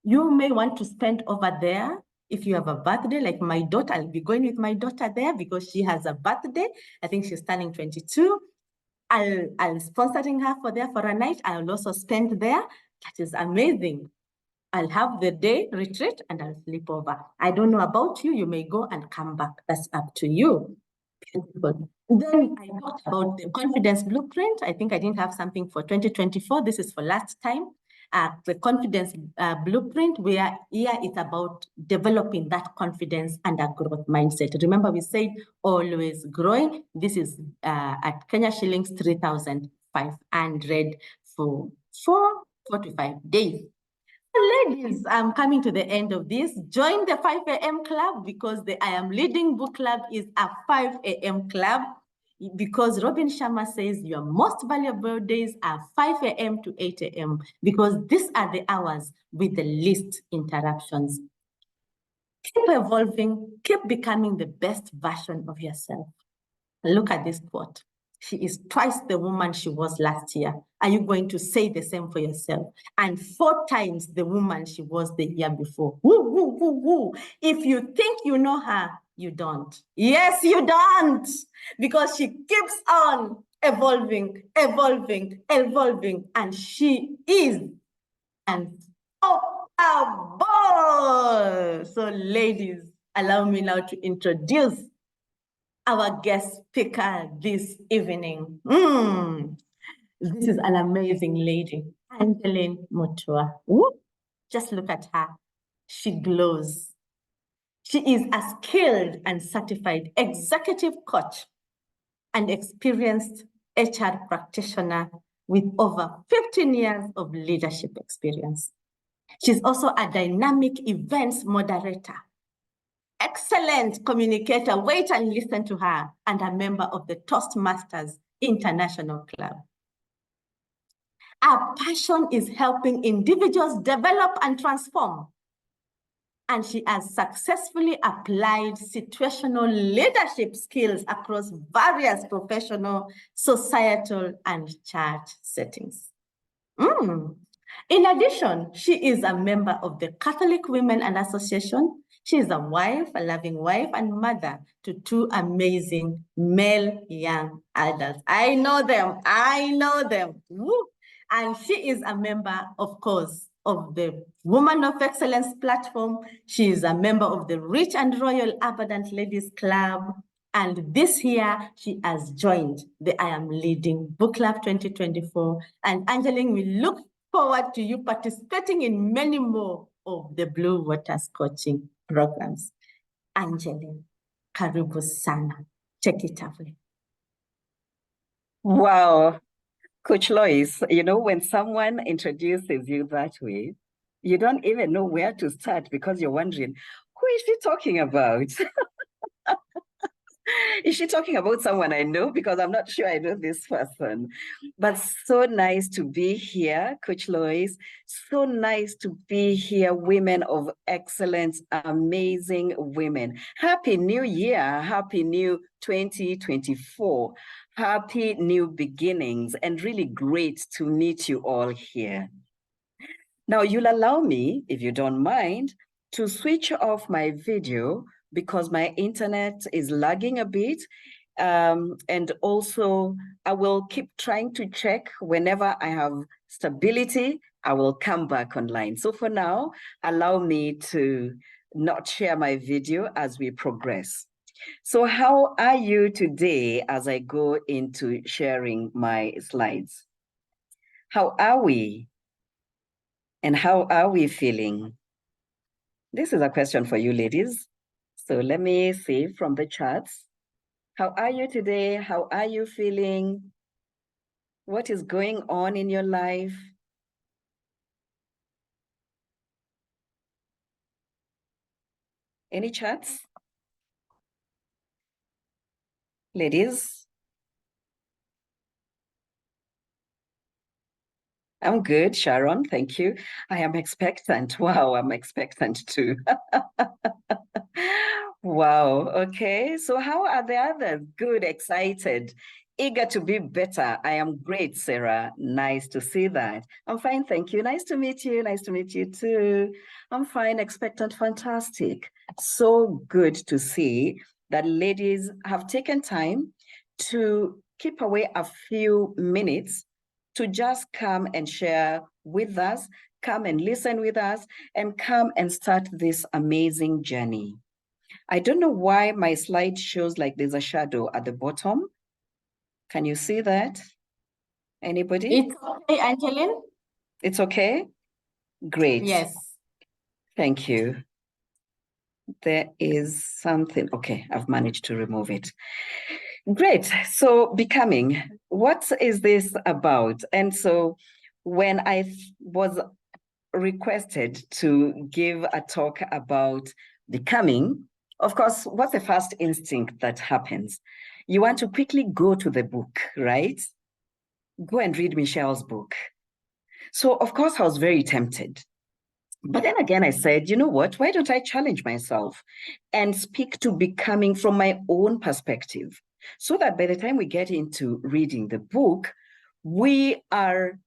you may want to spend over there. If you have a birthday, like my daughter, I'll be going with my daughter there because she has a birthday. I think she's turning 22. I'll sponsoring her for a night. I'll also spend there. That is amazing. I'll have the day retreat and I'll sleep over. I don't know about you. You may go and come back. That's up to you. Beautiful. Then I talked about the confidence blueprint. I think I didn't have something for 2024. This is for last time. The confidence blueprint, where here it's about developing that confidence and a growth mindset. Remember, we said always growing. This is at Kenya shillings 3,500 for 4 to 5 days. Ladies, I'm coming to the end of this. Join the 5 a.m. club, because the I Am Leading Book Club is a 5 a.m. club, because Robin Sharma says your most valuable days are 5 a.m. to 8 a.m. because these are the hours with the least interruptions. Keep evolving, keep becoming the best version of yourself. Look at this quote. She is twice the woman she was last year. Are you going to say the same for yourself? And 4 times the woman she was the year before. Woo, woo, woo, woo. If you think you know her, you don't. Yes, you don't. Because she keeps on evolving, evolving, evolving. And she is unstoppable. So ladies, allow me now to introduce our guest speaker this evening. This is an amazing lady, Angeline Mutua. Just look at her. She glows. She is a skilled and certified executive coach and experienced HR practitioner with over 15 years of leadership experience. She's also a dynamic events moderator, excellent communicator, wait and listen to her, and a member of the Toastmasters International Club. Our passion is helping individuals develop and transform. And she has successfully applied situational leadership skills across various professional, societal, and church settings. In addition, she is a member of the Catholic Women and Association. She is a wife, a loving wife, and mother to 2 amazing male young adults. I know them. Woo. And she is a member, of course, of the Woman of Excellence platform. She is a member of the Rich and Royal Abundant Ladies Club. And this year, she has joined the I Am Leading Book Club 2024. And Angeline, we look forward to you participating in many more of the Blue Waters coaching programs. Angeline, karibu sana. Take it away. Wow. Coach Lois, you know, when someone introduces you that way, you don't even know where to start because you're wondering, who is she talking about? Is she talking about someone I know? Because I'm not sure I know this person. But so nice to be here, Coach Lois. So nice to be here, women of excellence, amazing women. Happy New Year. Happy New 2024. Happy new beginnings, and really great to meet you all here. Now, you'll allow me, if you don't mind, to switch off my video because my internet is lagging a bit. And also, I will keep trying to check whenever I have stability, I will come back online. So for now, allow me to not share my video as we progress. So how are you today as I go into sharing my slides? How are we? And how are we feeling? This is a question for you, ladies. So let me see from the charts. How are you today? How are you feeling? What is going on in your life? Any charts? Ladies? I'm good, Sharon, thank you. I am expectant. Wow, I'm expectant too. Wow, okay. So how are the others? Good, excited, eager to be better. I am great, Sarah. Nice to see that. I'm fine, thank you. Nice to meet you. Nice to meet you too. I'm fine, expectant, fantastic. So good to see that ladies have taken time to keep away a few minutes to just come and share with us, come and listen with us, and come and start this amazing journey. I don't know why my slide shows like there's a shadow at the bottom. Can you see that? Anybody? It's okay, Angeline? It's okay? Great. Yes. Thank you. There is something. Okay, I've managed to remove it. Great. So becoming, what is this about? And so when I was requested to give a talk about becoming, of course, what's the first instinct that happens? You want to quickly go to the book, right? Go and read Michelle's book. So, of course, I was very tempted. But then again, I said, you know what? Why don't I challenge myself and speak to becoming from my own perspective? So that by the time we get into reading the book, we are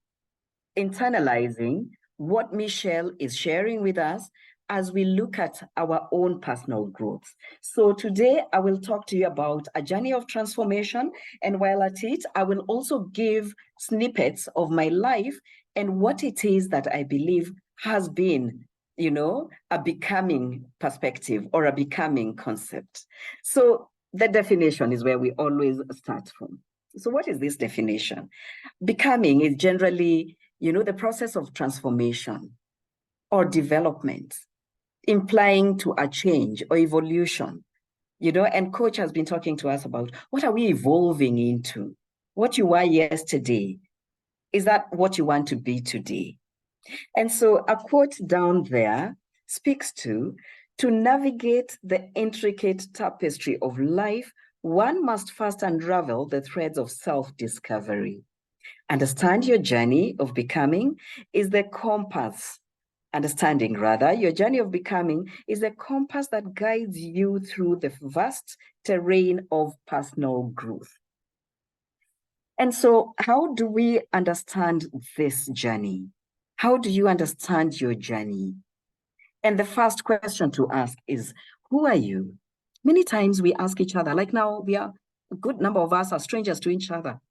internalizing what Michelle is sharing with us as we look at our own personal growth. So today I will talk to you about a journey of transformation. And while at it, I will also give snippets of my life and what it is that I believe has been, you know, a becoming perspective or a becoming concept. So the definition is where we always start from. So what is this definition? Becoming is generally, you know, the process of transformation or development, implying to a change or evolution, you know, and coach has been talking to us about what are we evolving into? What you were yesterday, is that what you want to be today? And so a quote down there speaks to navigate the intricate tapestry of life, one must first unravel the threads of self-discovery. Understand your journey of becoming is the compass. Understanding, rather, your journey of becoming is the compass that guides you through the vast terrain of personal growth. And so, how do we understand this journey? How do you understand your journey? And the first question to ask is, who are you? Many times we ask each other, like now, a good number of us are strangers to each other.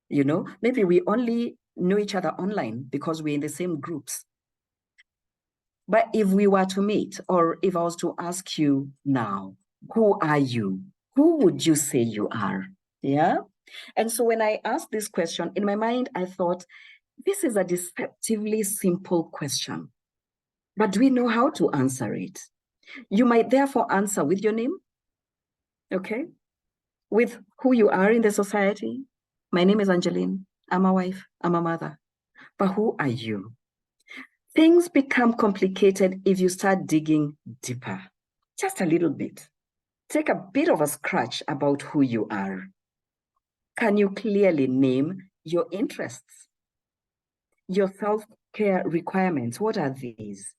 You know, maybe we only know each other online because we're in the same groups. But if we were to meet, or if I was to ask you now, who are you? Who would you say you are? Yeah. And so when I asked this question, in my mind, I thought, this is a deceptively simple question. But do we know how to answer it? You might therefore answer with your name, okay? With who you are in the society. My name is Angeline. I'm a wife. I'm a mother. But who are you? Things become complicated if you start digging deeper, just a little bit. Take a bit of a scratch about who you are. Can you clearly name your interests? Your self-care requirements, what are these?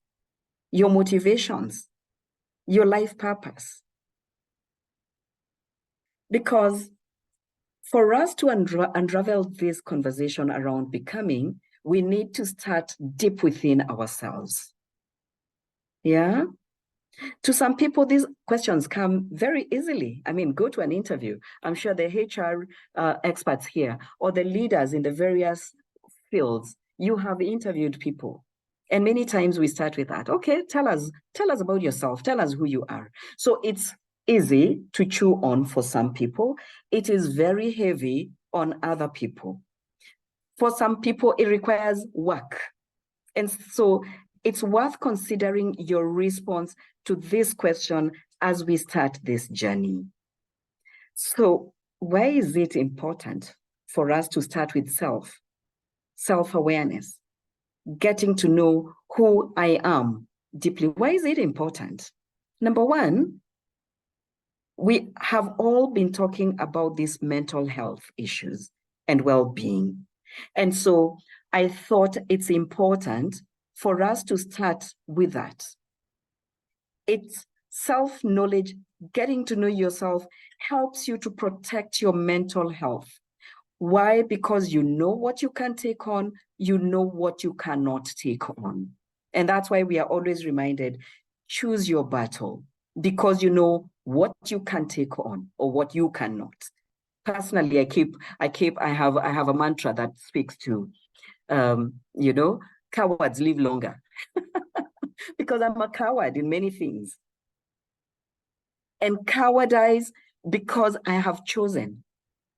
Your motivations, your life purpose. Because for us to unravel this conversation around becoming, we need to start deep within ourselves. Yeah? To some people, these questions come very easily. I mean, go to an interview. I'm sure the HR experts here or the leaders in the various fields, you have interviewed people. And many times we start with that. Okay, tell us about yourself. Tell us who you are. So it's easy to chew on for some people. It is very heavy on other people. For some people, it requires work. And so it's worth considering your response to this question as we start this journey. So why is it important for us to start with self-awareness, getting to know who I am deeply? Why is it important? Number one, we have all been talking about these mental health issues and well-being. And so I thought it's important for us to start with that. It's self-knowledge, getting to know yourself helps you to protect your mental health. Why? Because you know what you can take on, you know what you cannot take on. And that's why we are always reminded, choose your battle, because you know what you can take on or what you cannot. personally, I have a mantra that speaks to, cowards live longer because I'm a coward in many things. And cowardice because I have chosen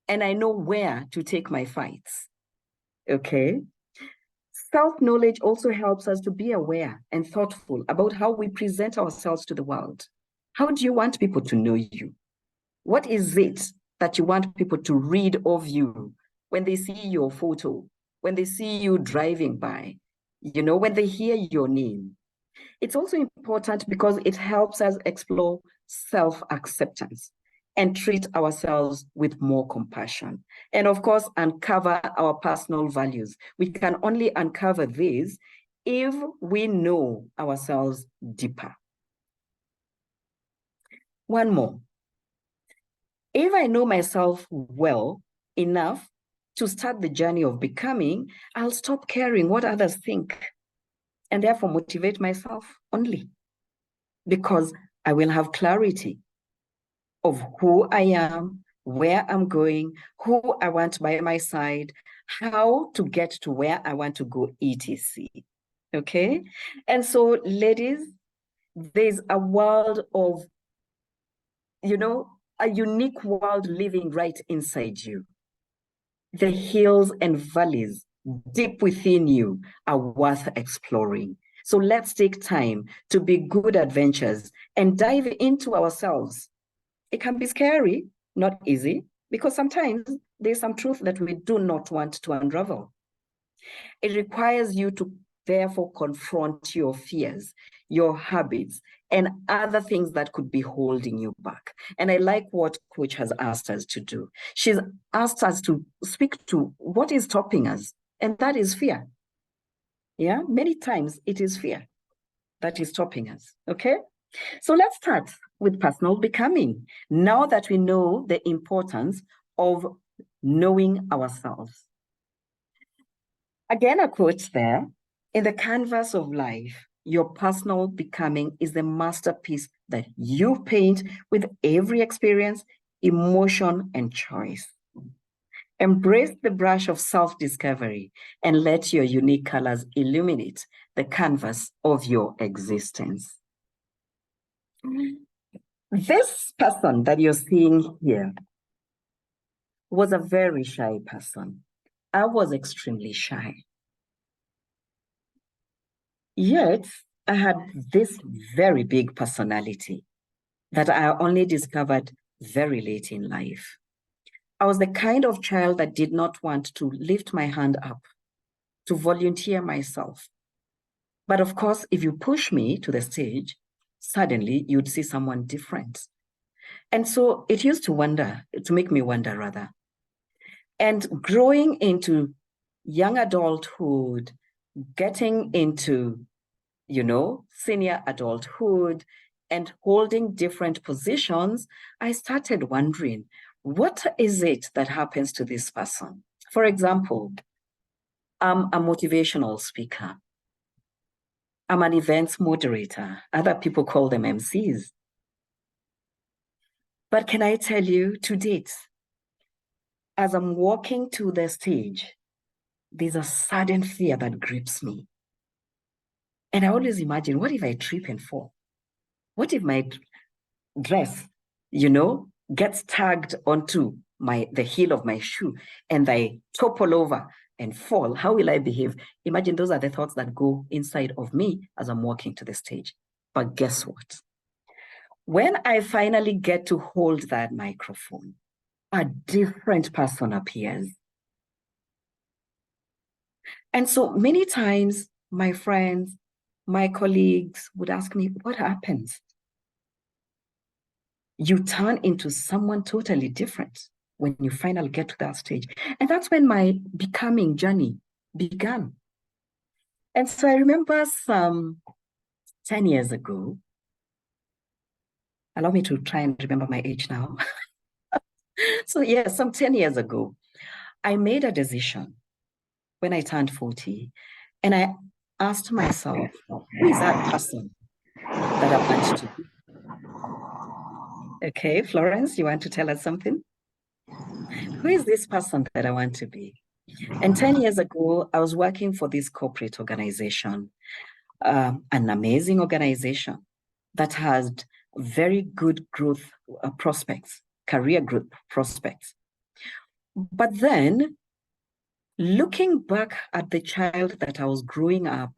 and I know where to take my fights. Okay. Self-knowledge also helps us to be aware and thoughtful about how we present ourselves to the world. How do you want people to know you? What is it that you want people to read of you when they see your photo, when they see you driving by, when they hear your name? It's also important because it helps us explore self-acceptance and treat ourselves with more compassion. And of course, uncover our personal values. We can only uncover these if we know ourselves deeper. One more. If I know myself well enough to start the journey of becoming, I'll stop caring what others think and therefore motivate myself only because I will have clarity of who I am, where I'm going, who I want by my side, how to get to where I want to go, etc. Okay? And so, ladies, there's a world of, a unique world living right inside you. The hills and valleys deep within you are worth exploring. So let's take time to be good adventurers and dive into ourselves. It can be scary, not easy, because sometimes there's some truth that we do not want to unravel. It requires you to therefore confront your fears, your habits, and other things that could be holding you back. And I like what Coach has asked us to do. She's asked us to speak to what is stopping us, and that is fear. Yeah, many times it is fear that is stopping us, okay? So let's start with personal becoming. Now that we know the importance of knowing ourselves. Again, a quote there, in the canvas of life, your personal becoming is the masterpiece that you paint with every experience, emotion, and choice. Embrace the brush of self-discovery and let your unique colors illuminate the canvas of your existence. This person that you're seeing here was a very shy person. I was extremely shy. Yet, I had this very big personality that I only discovered very late in life. I was the kind of child that did not want to lift my hand up, to volunteer myself. But of course, if you push me to the stage, suddenly you'd see someone different. And so it used to make me wonder rather. And growing into young adulthood, getting into, senior adulthood and holding different positions, I started wondering, what is it that happens to this person? For example, I'm a motivational speaker. I'm an events moderator. Other people call them MCs. But can I tell you, to date, as I'm walking to the stage, there's a sudden fear that grips me. And I always imagine, what if I trip and fall? What if my dress, gets tagged onto the heel of my shoe and I topple over and fall? How will I behave? Imagine those are the thoughts that go inside of me as I'm walking to the stage. But guess what? When I finally get to hold that microphone, a different person appears. And so many times, my friends, my colleagues would ask me, what happens? You turn into someone totally different when you finally get to that stage. And that's when my becoming journey began. And so I remember some 10 years ago, allow me to try and remember my age now. So yeah, some 10 years ago, I made a decision when I turned 40, and I asked myself, who is that person that I want to be? Okay, Florence, you want to tell us something? Who is this person that I want to be? And 10 years ago, I was working for this corporate organization, an amazing organization that has very good growth prospects, career growth prospects. But then, looking back at the child that I was growing up,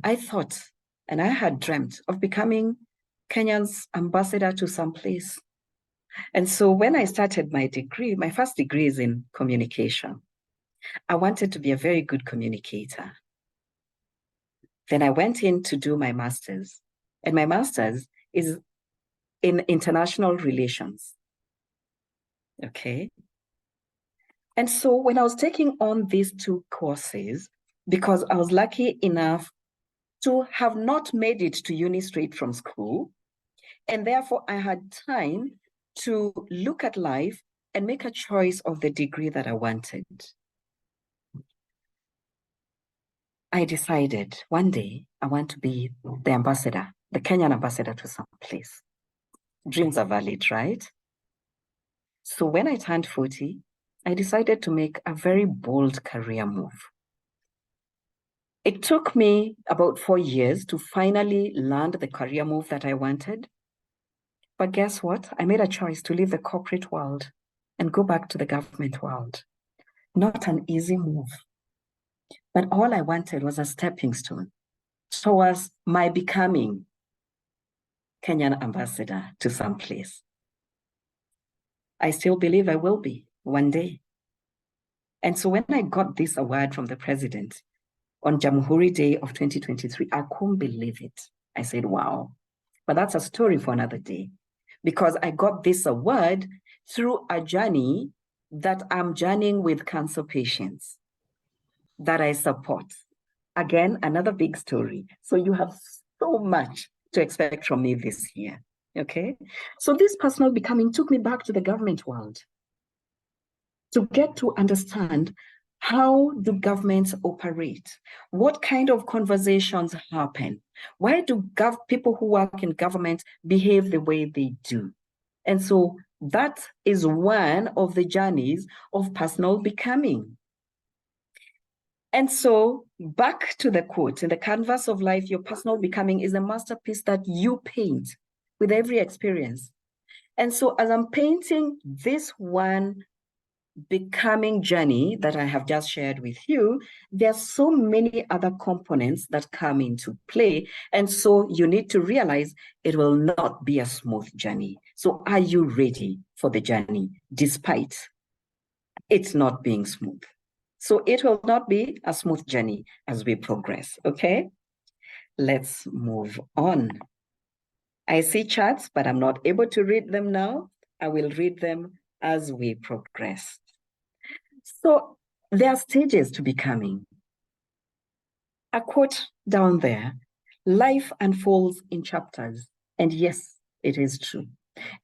I thought, and I had dreamt of becoming Kenya's ambassador to some place. And so when I started my degree, my first degree is in communication. I wanted to be a very good communicator. Then I went in to do my master's, and my master's is in international relations. Okay. And so when I was taking on these two courses, because I was lucky enough to have not made it to uni straight from school, and therefore I had time to look at life and make a choice of the degree that I wanted. I decided one day I want to be the ambassador, the Kenyan ambassador to some place. Dreams are valid, right? So when I turned 40, I decided to make a very bold career move. It took me about 4 years to finally land the career move that I wanted. But guess what? I made a choice to leave the corporate world and go back to the government world. Not an easy move, but all I wanted was a stepping stone towards my becoming Kenyan ambassador to some place. I still believe I will be one day. And so when I got this award from the president on Jamhuri Day of 2023, I couldn't believe it. I said, wow. But that's a story for another day, because I got this award through a journey that I'm journeying with cancer patients that I support. Again, another big story. So you have so much to expect from me this year. Okay. So this personal becoming took me back to the government world to get to understand, how do governments operate? What kind of conversations happen? Why do people who work in government behave the way they do? And so that is one of the journeys of personal becoming. And so back to the quote, in the canvas of life, your personal becoming is a masterpiece that you paint with every experience. And so as I'm painting this one becoming journey that I have just shared with you, there's so many other components that come into play. And so you need to realize it will not be a smooth journey. So are you ready for the journey despite it's not being smooth? So it will not be a smooth journey as we progress, okay? Let's move on. I see charts, but I'm not able to read them now. I will read them as we progress. So there are stages to becoming. A quote down there, life unfolds in chapters. And yes, it is true.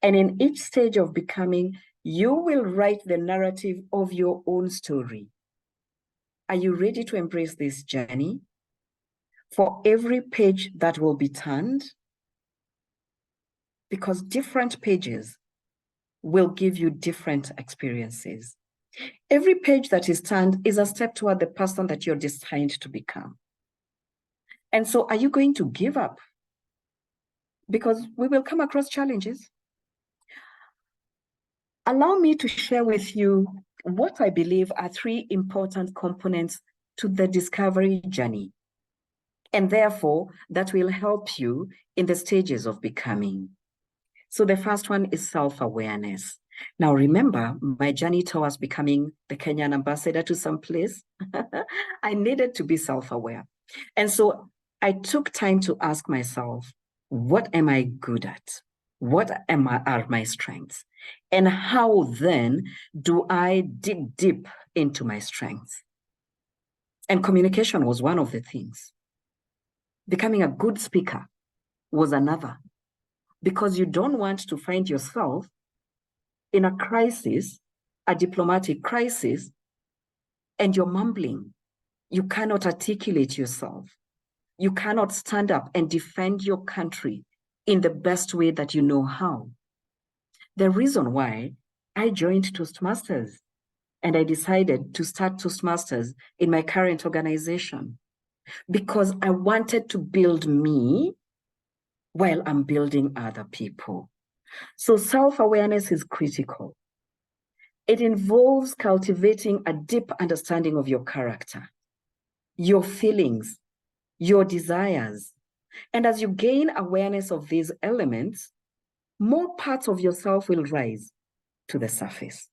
And in each stage of becoming, you will write the narrative of your own story. Are you ready to embrace this journey? For every page that will be turned, because different pages will give you different experiences. Every page that is turned is a step toward the person that you're destined to become. And so are you going to give up? Because we will come across challenges. Allow me to share with you what I believe are 3 important components to the discovery journey, and therefore that will help you in the stages of becoming. So the first one is self-awareness. Now remember, my journey towards becoming the Kenyan ambassador to some place, I needed to be self-aware. And so I took time to ask myself, what am I good at? What are my strengths? And how then do I dig deep into my strengths? And communication was one of the things. Becoming a good speaker was another, because you don't want to find yourself in a crisis, a diplomatic crisis, and you're mumbling. You cannot articulate yourself. You cannot stand up and defend your country in the best way that you know how. The reason why I joined Toastmasters and I decided to start Toastmasters in my current organization because I wanted to build me while I'm building other people. So self-awareness is critical. It involves cultivating a deep understanding of your character, your feelings, your desires. And as you gain awareness of these elements, more parts of yourself will rise to the surface.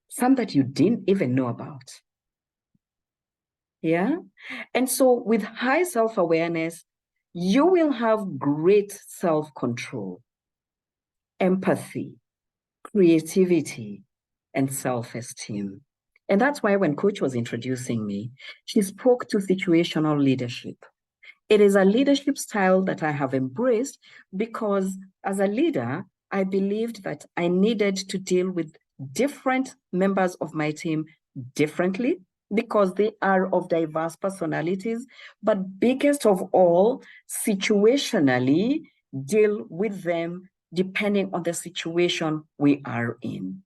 Some that you didn't even know about. Yeah? And so with high self-awareness, you will have great self-control, empathy, creativity, and self-esteem. And that's why when Coach was introducing me, she spoke to situational leadership. It is a leadership style that I have embraced because as a leader, I believed that I needed to deal with different members of my team differently because they are of diverse personalities, but biggest of all, situationally deal with them depending on the situation we are in.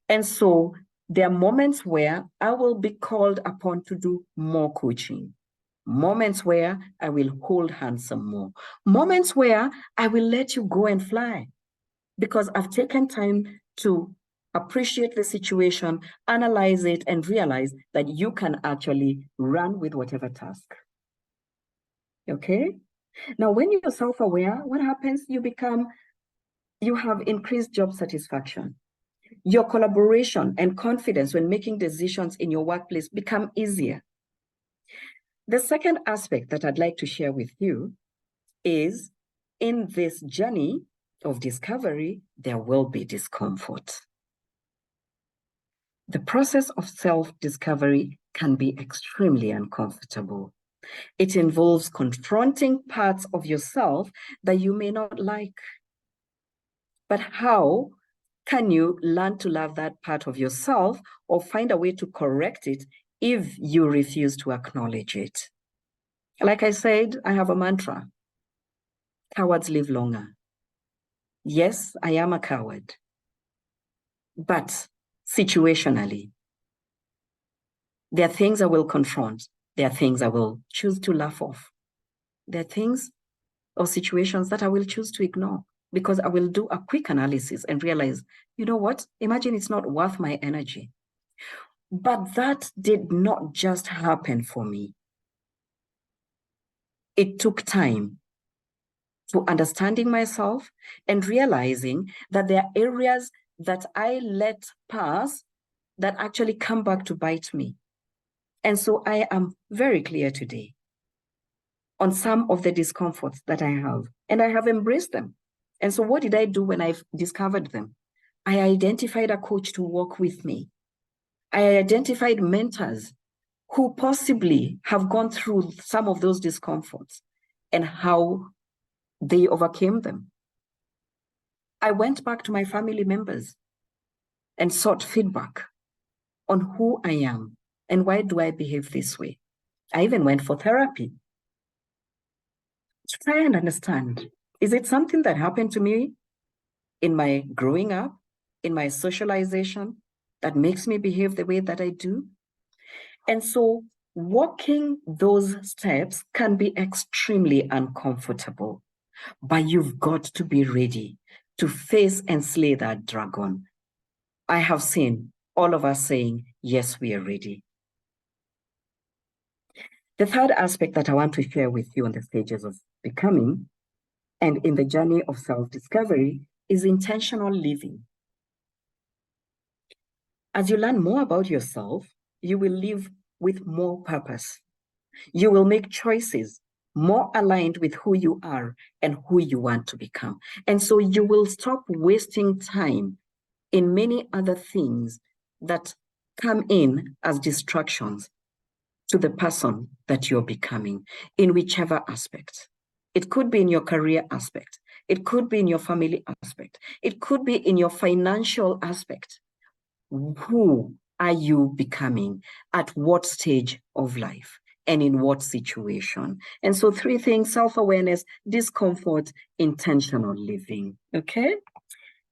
And so there are moments where I will be called upon to do more coaching. Moments where I will hold hands some more. Moments where I will let you go and fly because I've taken time to appreciate the situation, analyze it, and realize that you can actually run with whatever task. Okay? Now, when you're self-aware, what happens? You have increased job satisfaction. Your collaboration and confidence when making decisions in your workplace become easier. The second aspect that I'd like to share with you is in this journey of discovery, there will be discomfort. The process of self-discovery can be extremely uncomfortable. It involves confronting parts of yourself that you may not like. But how can you learn to love that part of yourself or find a way to correct it if you refuse to acknowledge it? Like I said, I have a mantra. Cowards live longer. Yes, I am a coward, but situationally, there are things I will confront. There are things I will choose to laugh off. There are things or situations that I will choose to ignore because I will do a quick analysis and realize, you know what? Imagine it's not worth my energy. But that did not just happen for me. It took time to understanding myself and realizing that there are areas that I let pass that actually come back to bite me. And so I am very clear today on some of the discomforts that I have, and I have embraced them. And so what did I do when I've discovered them? I identified a coach to work with me. I identified mentors who possibly have gone through some of those discomforts and how they overcame them. I went back to my family members and sought feedback on who I am and why do I behave this way. I even went for therapy to try and understand, is it something that happened to me in my growing up, in my socialization, that makes me behave the way that I do? And so walking those steps can be extremely uncomfortable, but you've got to be ready to face and slay that dragon. I have seen all of us saying, yes, we are ready. The third aspect that I want to share with you on the stages of becoming and in the journey of self-discovery is intentional living. As you learn more about yourself, you will live with more purpose. You will make choices more aligned with who you are and who you want to become. And so you will stop wasting time in many other things that come in as distractions to the person that you're becoming in whichever aspect. It could be in your career aspect. It could be in your family aspect. It could be in your financial aspect. Who are you becoming at what stage of life and in what situation? And so 3 things: self-awareness, discomfort, intentional living. Okay.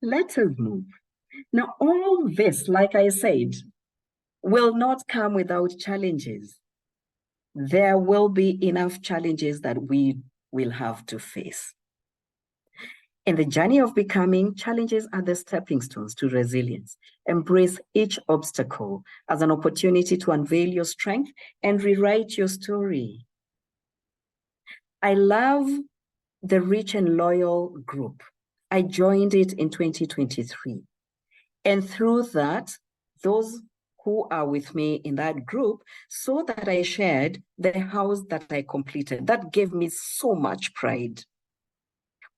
Let us move. Now, all this, like I said, will not come without challenges. There will be enough challenges that we will have to face. In the journey of becoming, challenges are the stepping stones to resilience. Embrace each obstacle as an opportunity to unveil your strength and rewrite your story. I love the Rich and Loyal group. I joined it in 2023. And through that, those who are with me in that group saw that I shared the house that I completed. That gave me so much pride.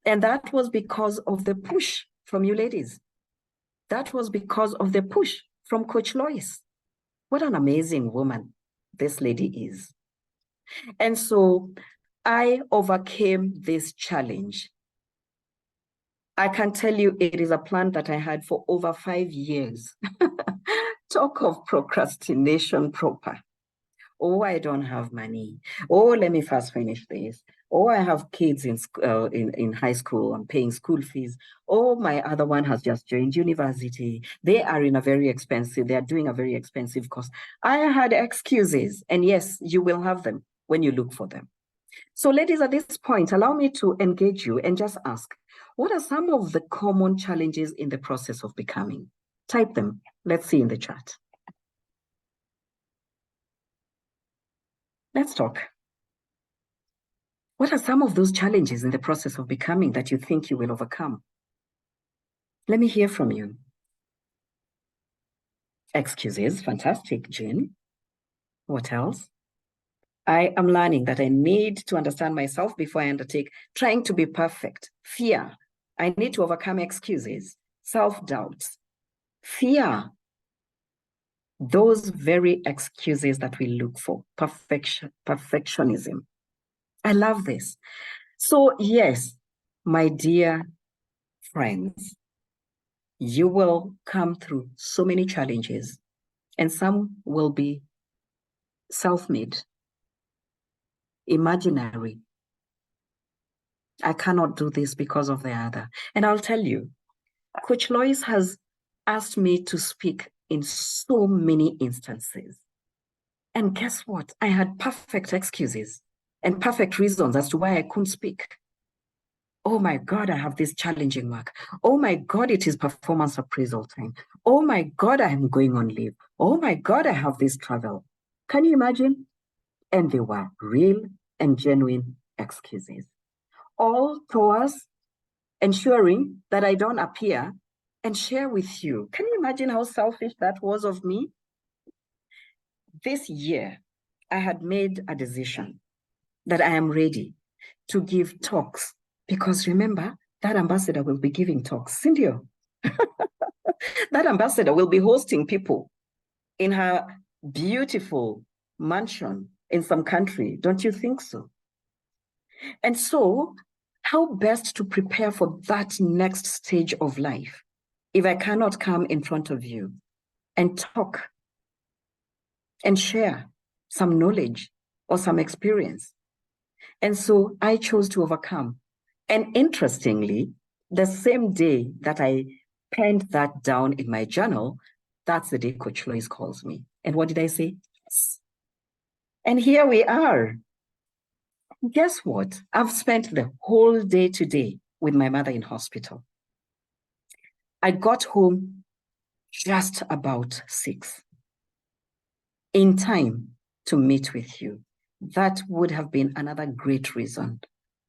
And that was because of the push from you ladies. That was because of the push from Coach Lois. What an amazing woman this lady is. And so I overcame this challenge. I can tell you it is a plan that I had for over 5 years. Talk of procrastination proper. Oh, I don't have money. Oh, let me first finish this. Oh, I have kids in high school. I'm paying school fees. Oh, my other one has just joined university. They are in a very expensive, they are doing a very expensive course. I had excuses. And yes, you will have them when you look for them. So ladies, at this point, allow me to engage you and just ask, what are some of the common challenges in the process of becoming? Type them. Let's see in the chat. Let's talk. What are some of those challenges in the process of becoming that you think you will overcome? Let me hear from you. Excuses, fantastic, Jean. What else? I am learning that I need to understand myself before I undertake trying to be perfect. Fear. I need to overcome excuses, self-doubt, fear. Those very excuses that we look for, perfectionism. I love this. So yes, my dear friends, you will come through so many challenges, and some will be self-made, imaginary. I cannot do this because of the other. And I'll tell you, Coach Lois has asked me to speak in so many instances. And guess what? I had perfect excuses and perfect reasons as to why I couldn't speak. Oh my God, I have this challenging work. Oh my God, it is performance appraisal time. Oh my God, I am going on leave. Oh my God, I have this travel. Can you imagine? And they were real and genuine excuses. All towards ensuring that I don't appear and share with you. Can you imagine how selfish that was of me? This year, I had made a decision that I am ready to give talks because remember, that ambassador will be giving talks. Cindy, that ambassador will be hosting people in her beautiful mansion in some country. Don't you think so? And so, how best to prepare for that next stage of life if I cannot come in front of you and talk and share some knowledge or some experience? And so I chose to overcome. And interestingly, the same day that I penned that down in my journal, that's the day Coach Lois calls me. And what did I say? Yes. And here we are. Guess what? I've spent the whole day today with my mother in hospital. I got home just about 6 in time to meet with you. That would have been another great reason.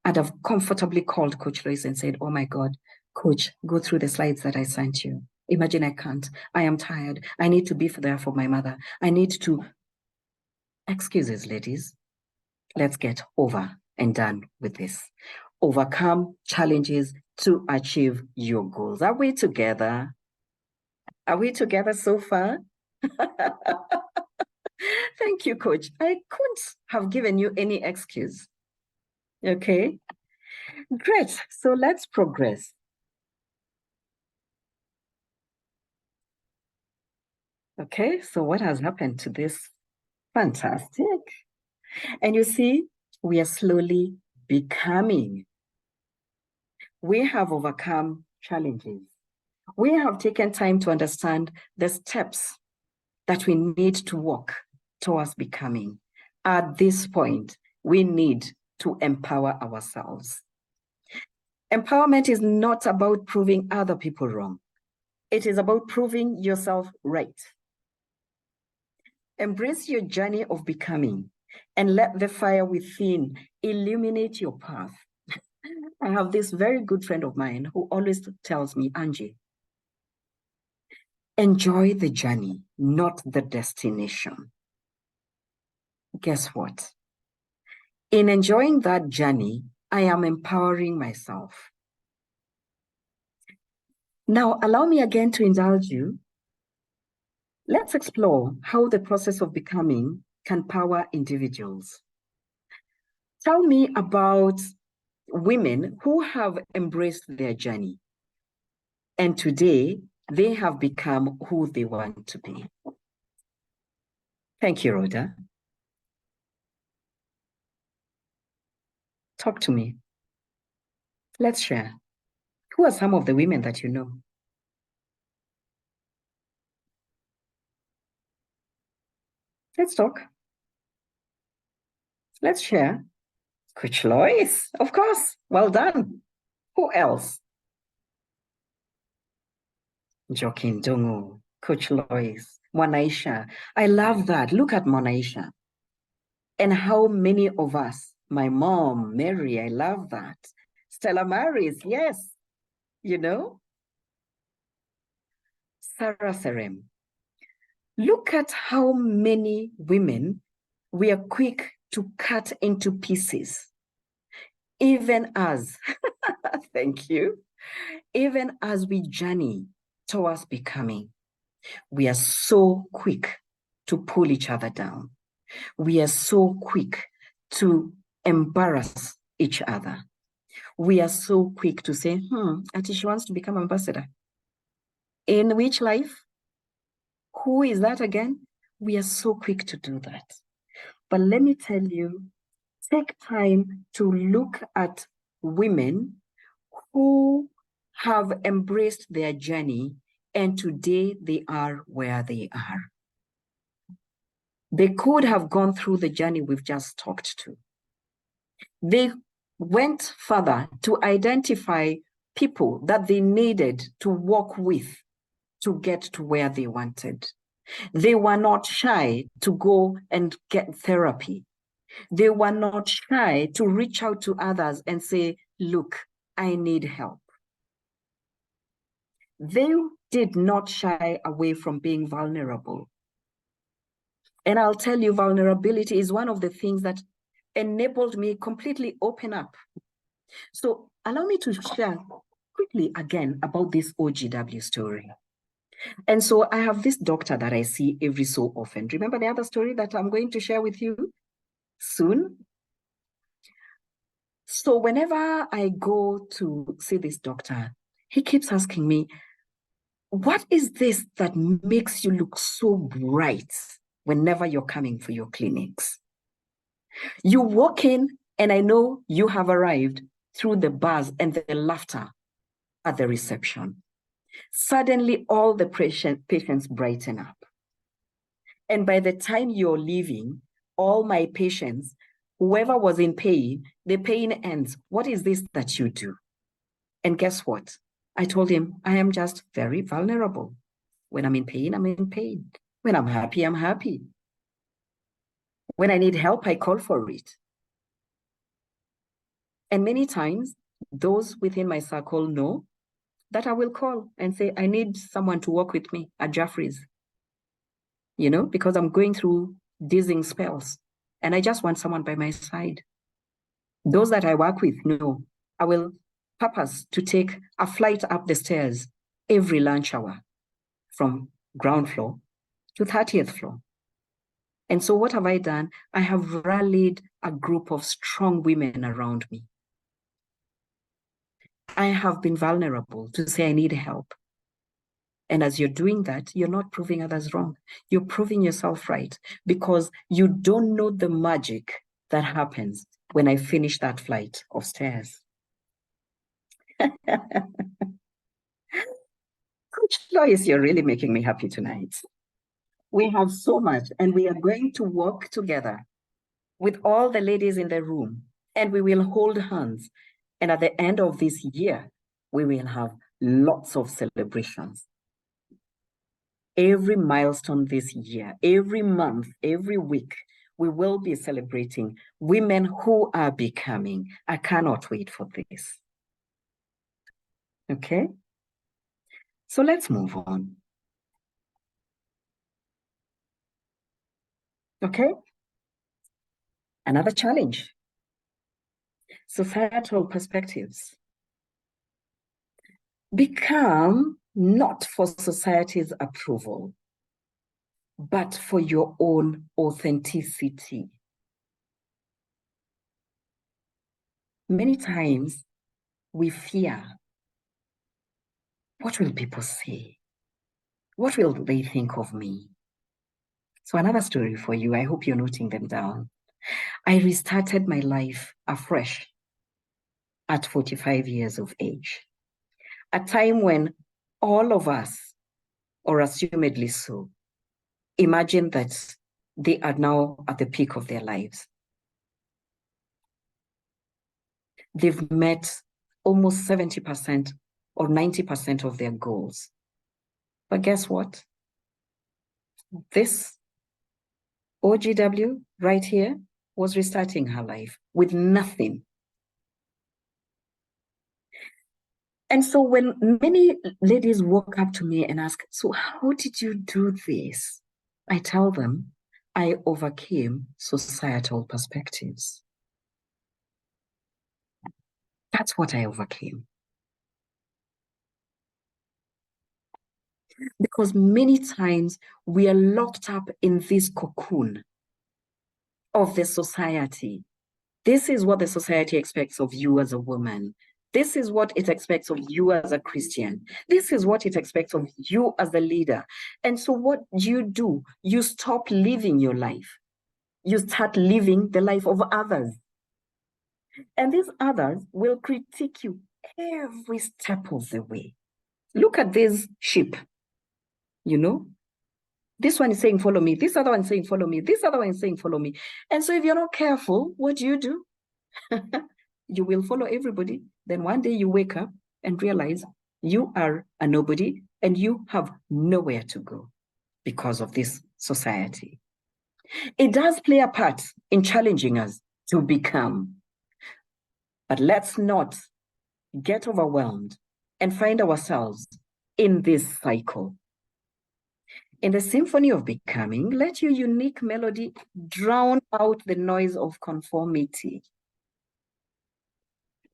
I'd have comfortably called Coach Lois and said, oh my God, Coach, go through the slides that I sent you. Imagine I can't. I am tired. I need to be there for my mother. I need to. Excuses, ladies. Let's get over and done with this. Overcome challenges to achieve your goals. Are we together? Are we together so far? Thank you, Coach. I couldn't have given you any excuse. Okay, great. So let's progress. Okay, so what has happened to this? Fantastic. And you see, we are slowly becoming. We have overcome challenges. We have taken time to understand the steps that we need to walk towards becoming. At this point, we need to empower ourselves. Empowerment is not about proving other people wrong. It is about proving yourself right. Embrace your journey of becoming and let the fire within illuminate your path. I have this very good friend of mine who always tells me, Angie, enjoy the journey, not the destination. Guess what? In enjoying that journey, I am empowering myself. Now, allow me again to indulge you. Let's explore how the process of becoming can power individuals. Tell me about women who have embraced their journey, and today they have become who they want to be. Thank you, Rhoda. Talk to me. Let's share. Who are some of the women that you know? Let's talk. Let's share. Coach Lois, of course. Well done. Who else? Joaquin Dongo, Coach Lois, Monaisha. I love that. Look at Monaisha. And how many of us, my mom, Mary, I love that. Stella Maris, yes. You know? Sarah Serem. Look at how many women we are quick to cut into pieces. Even as, thank you, even as we journey towards becoming, we are so quick to pull each other down. We are so quick to embarrass each other. We are so quick to say, Ati, she wants to become ambassador. In which life? Who is that again? We are so quick to do that. But let me tell you, take time to look at women who have embraced their journey and today they are where they are. They could have gone through the journey we've just talked to. They went further to identify people that they needed to work with to get to where they wanted. They were not shy to go and get therapy. They were not shy to reach out to others and say, look, I need help. They did not shy away from being vulnerable. And I'll tell you, vulnerability is one of the things that enabled me completely open up. So allow me to share quickly again about this OGW story. And so I have this doctor that I see every so often. Remember the other story that I'm going to share with you soon? So whenever I go to see this doctor, he keeps asking me, what is this that makes you look so bright whenever you're coming for your clinics? You walk in and I know you have arrived through the buzz and the laughter at the reception. Suddenly all the patients brighten up. And by the time you're leaving, all my patients, whoever was in pain, the pain ends. What is this that you do? And guess what? I told him, I am just very vulnerable. When I'm in pain, I'm in pain. When I'm happy, I'm happy. When I need help, I call for it. And many times, those within my circle know that I will call and say, I need someone to work with me at Jaffrey's, because I'm going through dizzying spells and I just want someone by my side. Those that I work with know I will purpose to take a flight up the stairs every lunch hour from ground floor to 30th floor. And so what have I done? I have rallied a group of strong women around me. I have been vulnerable to say I need help. And as you're doing that, you're not proving others wrong. You're proving yourself right because you don't know the magic that happens when I finish that flight of stairs. Coach Lois, you're really making me happy tonight. We have so much, and we are going to work together with all the ladies in the room, and we will hold hands. And at the end of this year, we will have lots of celebrations. Every milestone this year, every month, every week, we will be celebrating women who are becoming. I cannot wait for this. Okay? So let's move on. Okay? Another challenge. Societal perspectives. Become not for society's approval, but for your own authenticity. Many times we fear, what will people say? What will they think of me? So another story for you. I hope you're noting them down. I restarted my life afresh at 45 years of age, a time when all of us, or assumedly so, imagine that they are now at the peak of their lives. They've met almost 70% or 90% of their goals. But guess what? This OGW right here was restarting her life with nothing. And so when many ladies walk up to me and ask, so how did you do this? I tell them, I overcame societal perspectives. That's what I overcame. Because many times we are locked up in this cocoon of the society. This is what the society expects of you as a woman. This is what it expects of you as a Christian. This is what it expects of you as a leader. And so what do? You stop living your life. You start living the life of others. And these others will critique you every step of the way. Look at this sheep, you know? This one is saying, follow me. This other one is saying, follow me. This other one is saying, follow me. And so if you're not careful, what do? You will follow everybody. Then one day you wake up and realize you are a nobody and you have nowhere to go because of this society. It does play a part in challenging us to become. But let's not get overwhelmed and find ourselves in this cycle. In the symphony of becoming, let your unique melody drown out the noise of conformity.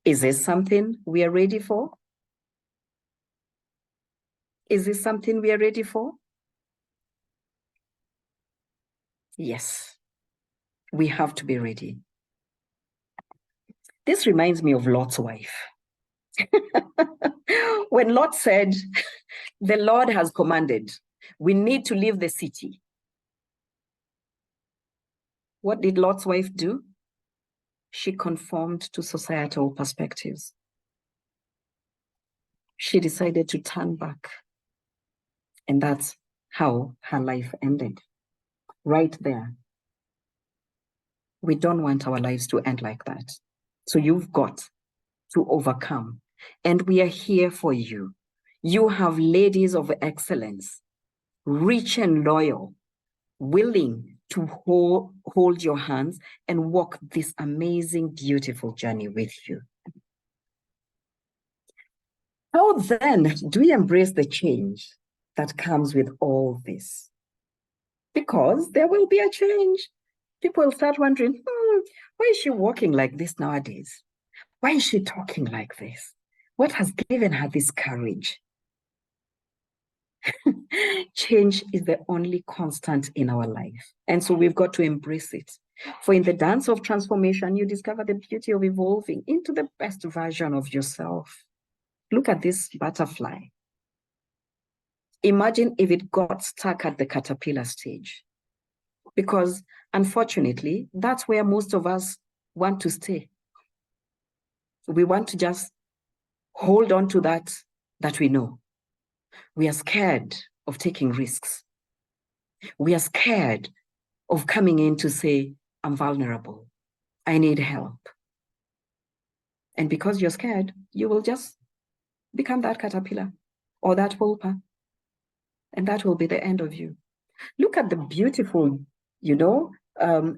Is this something we are ready for? Is this something we are ready for? Yes, we have to be ready. This reminds me of Lot's wife. When Lot said, the Lord has commanded, we need to leave the city. What did Lot's wife do? She conformed to societal perspectives. She decided to turn back. And that's how her life ended. Right there. We don't want our lives to end like that. So you've got to overcome. And we are here for you. You have ladies of excellence, rich and loyal, willing to hold your hands and walk this amazing, beautiful journey with you. How then do we embrace the change that comes with all this? Because there will be a change. People will start wondering, why is she walking like this nowadays? Why is she talking like this? What has given her this courage? Change is the only constant in our life. And so we've got to embrace it. For in the dance of transformation, you discover the beauty of evolving into the best version of yourself. Look at this butterfly. Imagine if it got stuck at the caterpillar stage. Because unfortunately, that's where most of us want to stay. We want to just hold on to that we know. We are scared of taking risks. We are scared of coming in to say, I'm vulnerable. I need help. And because you're scared, you will just become that caterpillar or that pupa. And that will be the end of you. Look at the beautiful,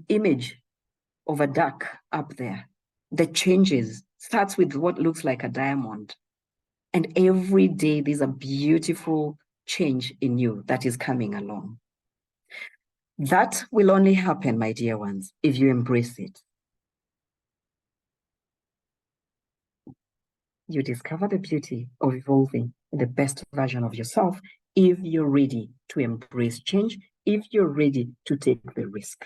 image of a duck up there. The changes starts with what looks like a diamond. And every day there's a beautiful change in you that is coming along. That will only happen, my dear ones, if you embrace it. You discover the beauty of evolving the best version of yourself if you're ready to embrace change, if you're ready to take the risk.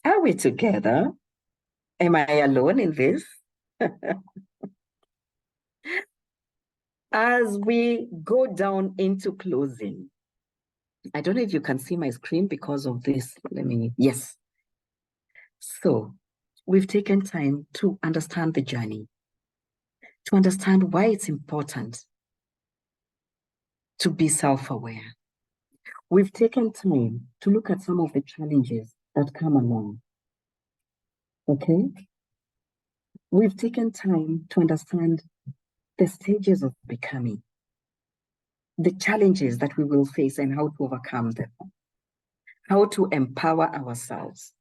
Are we together? Am I alone in this? As we go down into closing, I don't know if you can see my screen because of this. Yes. So we've taken time to understand the journey, to understand why it's important to be self-aware. We've taken time to look at some of the challenges that come along. Okay? We've taken time to understand the stages of becoming, the challenges that we will face and how to overcome them, how to empower ourselves,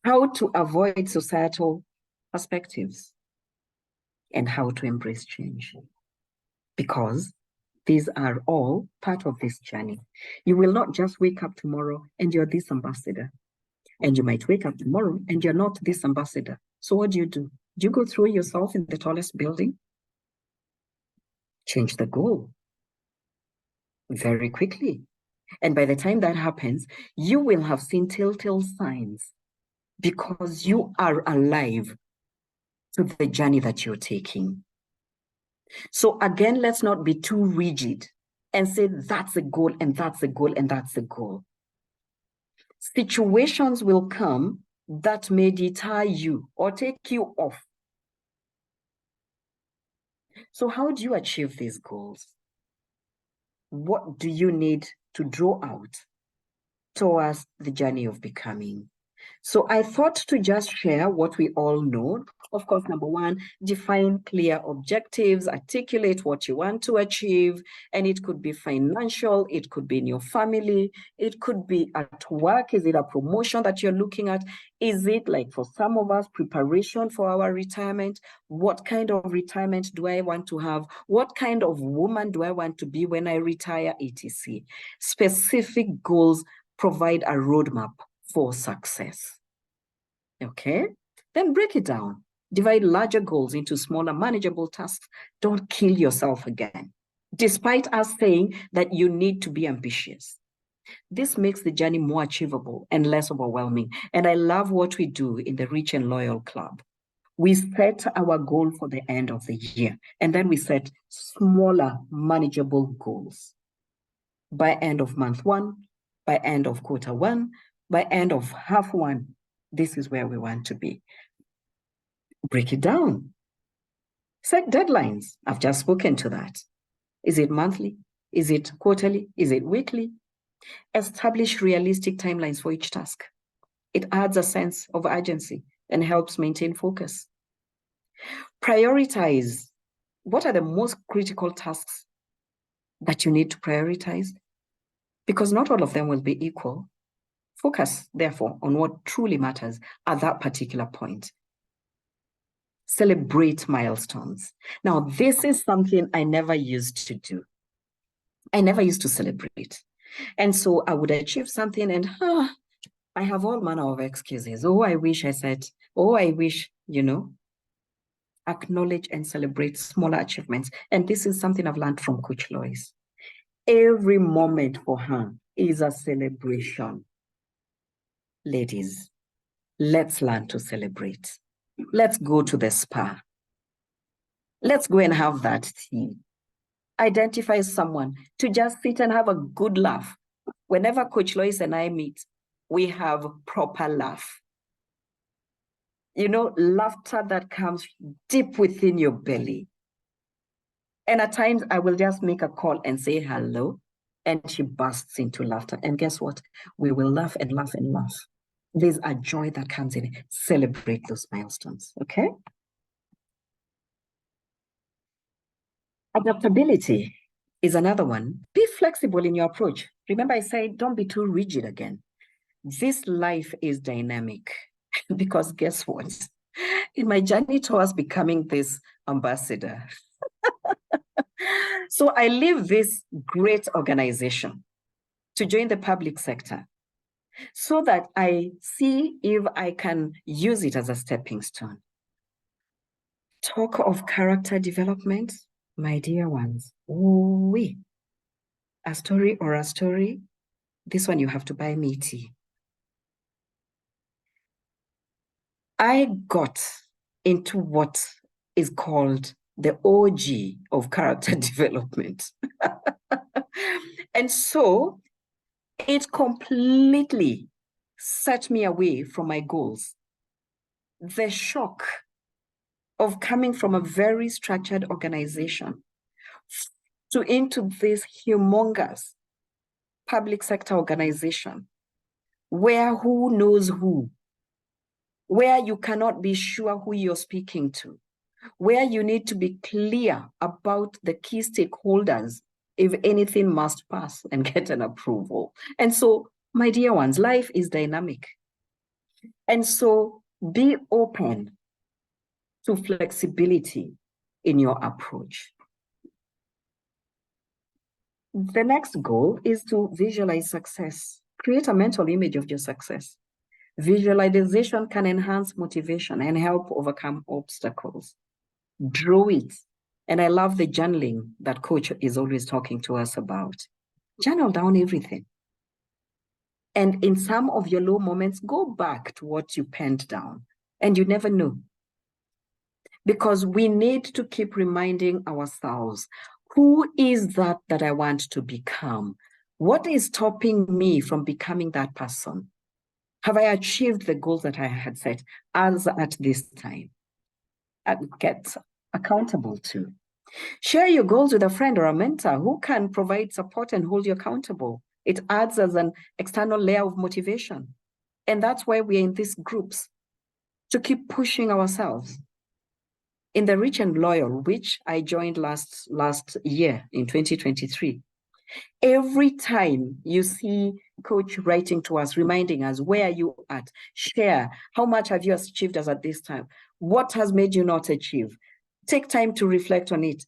how to avoid societal perspectives, and how to embrace change. Because these are all part of this journey. You will not just wake up tomorrow and you're this ambassador. And you might wake up tomorrow and you're not this ambassador. So what do? Do you go throw yourself in the tallest building? Change the goal very quickly. And by the time that happens, you will have seen telltale signs because you are alive to the journey that you're taking. So again, let's not be too rigid and say that's a goal and that's a goal and that's a goal. Situations will come that may deter you or take you off. So how do you achieve these goals? What do you need to draw out towards the journey of becoming? So I thought to just share what we all know. Of course, number one, define clear objectives, articulate what you want to achieve. And it could be financial, it could be in your family, it could be at work. Is it a promotion that you're looking at? Is it, like for some of us, preparation for our retirement? What kind of retirement do I want to have? What kind of woman do I want to be when I retire, etc.? Specific goals provide a roadmap for success. Okay? Then break it down. Divide larger goals into smaller, manageable tasks. Don't kill yourself again, despite us saying that you need to be ambitious. This makes the journey more achievable and less overwhelming. And I love what we do in the Rich and Loyal Club. We set our goal for the end of the year, and then we set smaller, manageable goals. By end of month one, by end of quarter one, by end of half one, this is where we want to be. Break it down. Set deadlines. I've just spoken to that. Is it monthly? Is it quarterly? Is it weekly? Establish realistic timelines for each task. It adds a sense of urgency and helps maintain focus. Prioritize. What are the most critical tasks that you need to prioritize? Because not all of them will be equal. Focus, therefore, on what truly matters at that particular point. Celebrate milestones. Now, this is something I never used to do. I never used to celebrate. And so I would achieve something and I have all manner of excuses. Oh, I wish I said, oh, I wish, acknowledge and celebrate smaller achievements. And this is something I've learned from Coach Lois. Every moment for her is a celebration. Ladies, let's learn to celebrate. Let's go to the spa. Let's go and have that tea. Identify someone to just sit and have a good laugh. Whenever Coach Lois and I meet, we have proper laugh. Laughter that comes deep within your belly. And at times I will just make a call and say hello, and she bursts into laughter. And guess what? We will laugh and laugh and laugh. There's a joy that comes in it. Celebrate those milestones, okay? Adaptability is another one. Be flexible in your approach. Remember, I said, don't be too rigid again. This life is dynamic because guess what? In my journey towards becoming this ambassador, so I leave this great organization to join the public sector so that I see if I can use it as a stepping stone. Talk of character development, my dear ones. Oui. A story, this one you have to buy me tea. I got into what is called the OG of character development. And so it completely set me away from my goals. The shock of coming from a very structured organization into this humongous public sector organization where who knows who, where you cannot be sure who you're speaking to, where you need to be clear about the key stakeholders if anything must pass and get an approval. And so, my dear ones, life is dynamic. And so be open to flexibility in your approach. The next goal is to visualize success. Create a mental image of your success. Visualization can enhance motivation and help overcome obstacles. Draw it. And I love the journaling that Coach is always talking to us about. Journal down everything. And in some of your low moments, go back to what you penned down. And you never know. Because we need to keep reminding ourselves, who is that I want to become? What is stopping me from becoming that person? Have I achieved the goals that I had set as at this time? And get accountable to. Share your goals with a friend or a mentor who can provide support and hold you accountable. It adds as an external layer of motivation. And that's why we're in these groups, to keep pushing ourselves. In the Rich and Loyal, which I joined last year in 2023, every time you see Coach writing to us, reminding us, where are you at? Share, how much have you achieved as at this time? What has made you not achieve? Take time to reflect on it.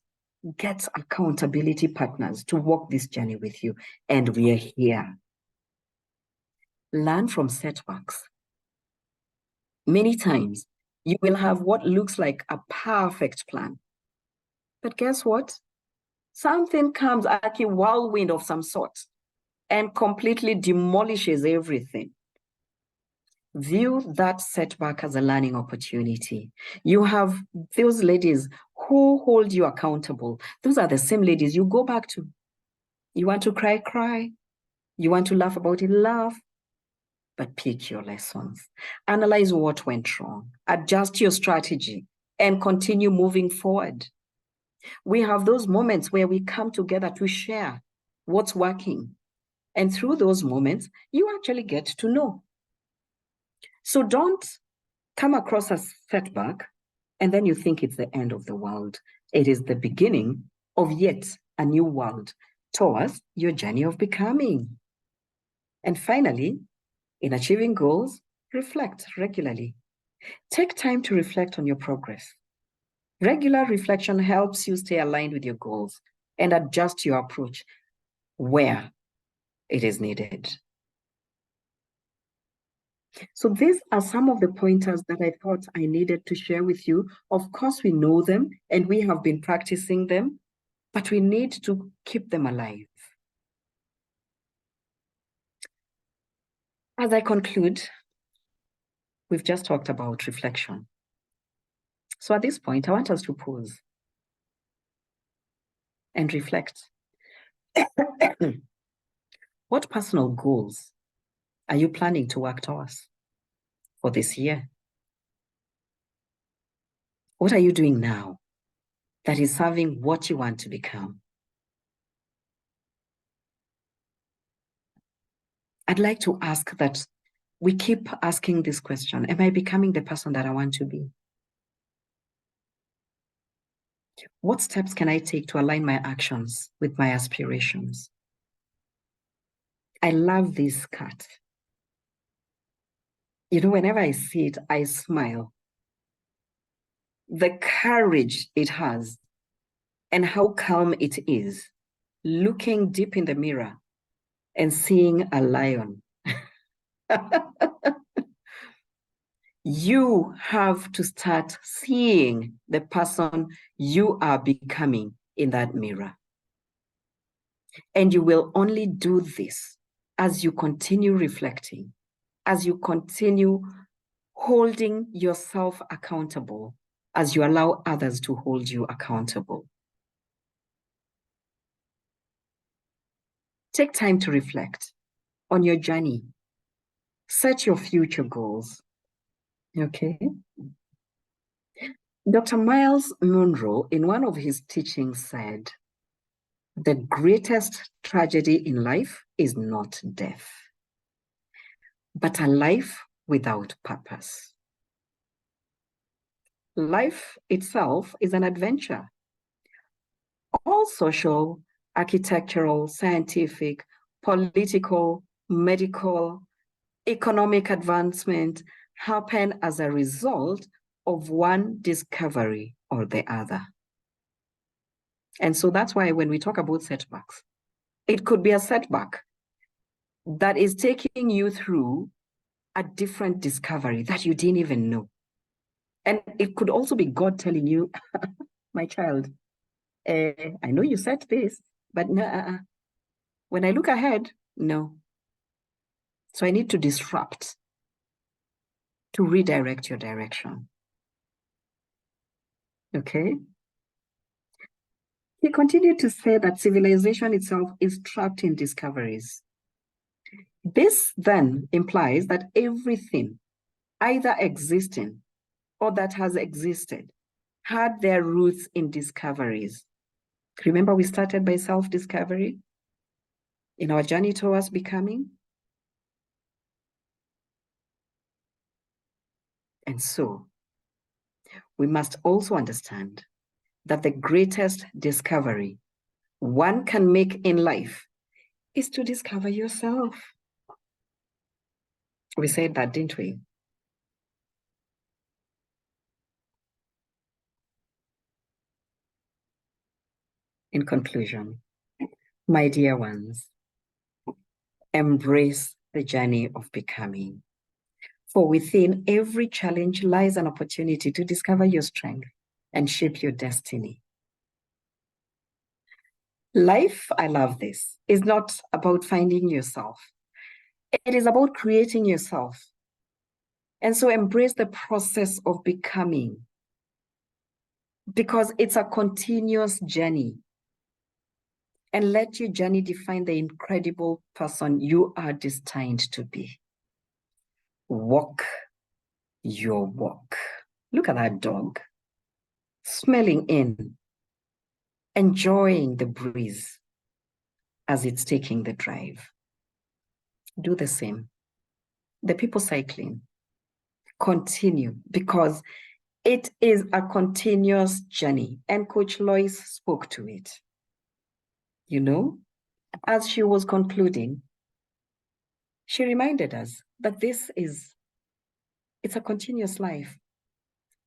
Get accountability partners to walk this journey with you. And we are here. Learn from setbacks. Many times, you will have what looks like a perfect plan. But guess what? Something comes like a whirlwind of some sort and completely demolishes everything. View that setback as a learning opportunity. You have those ladies who hold you accountable. Those are the same ladies you go back to. You want to cry, cry. You want to laugh about it, laugh. But pick your lessons. Analyze what went wrong. Adjust your strategy and continue moving forward. We have those moments where we come together to share what's working. And through those moments, you actually get to know. So don't come across a setback and then you think it's the end of the world. It is the beginning of yet a new world towards your journey of becoming. And finally, in achieving goals, reflect regularly. Take time to reflect on your progress. Regular reflection helps you stay aligned with your goals and adjust your approach where it is needed. So these are some of the pointers that I thought I needed to share with you. Of course, we know them and we have been practicing them, but we need to keep them alive. As I conclude, we've just talked about reflection. So at this point, I want us to pause and reflect. What personal goals are you planning to work towards for this year? What are you doing now that is serving what you want to become. I'd like to ask that we keep asking this question: am I becoming the person that I want to be? What steps can I take to align my actions with my aspirations? I love this cat. You know, whenever I see it, I smile. The courage it has and how calm it is, looking deep in the mirror and seeing a lion. You have to start seeing the person you are becoming in that mirror. And you will only do this as you continue reflecting, as you continue holding yourself accountable, as you allow others to hold you accountable. Take time to reflect on your journey. Set your future goals. Okay? Dr. Miles Monroe, in one of his teachings, said, "The greatest tragedy in life is not death, but a life without purpose." Life itself is an adventure. All social, architectural, scientific, political, medical, economic advancement happen as a result of one discovery or the other. And so that's why when we talk about setbacks, it could be a setback that is taking you through a different discovery that you didn't even know. And it could also be God telling you, my child, I know you said this, but no, when I look ahead, no. So I need to disrupt, to redirect your direction. Okay? He continued to say that civilization itself is trapped in discoveries. This then implies that everything either existing or that has existed had their roots in discoveries. Remember, we started by self-discovery in our journey towards becoming. And so we must also understand that the greatest discovery one can make in life is to discover yourself. We said that, didn't we? In conclusion, my dear ones, embrace the journey of becoming. For within every challenge lies an opportunity to discover your strength and shape your destiny. Life, I love this, is not about finding yourself. It is about creating yourself. And so embrace the process of becoming, because it's a continuous journey. And let your journey define the incredible person you are destined to be. Walk your walk. Look at that dog, smelling in, enjoying the breeze as it's taking the drive. Do the same. The people cycling, continue, because it is a continuous journey. And Coach Lois spoke to it. You know, as she was concluding, she reminded us that it's a continuous life.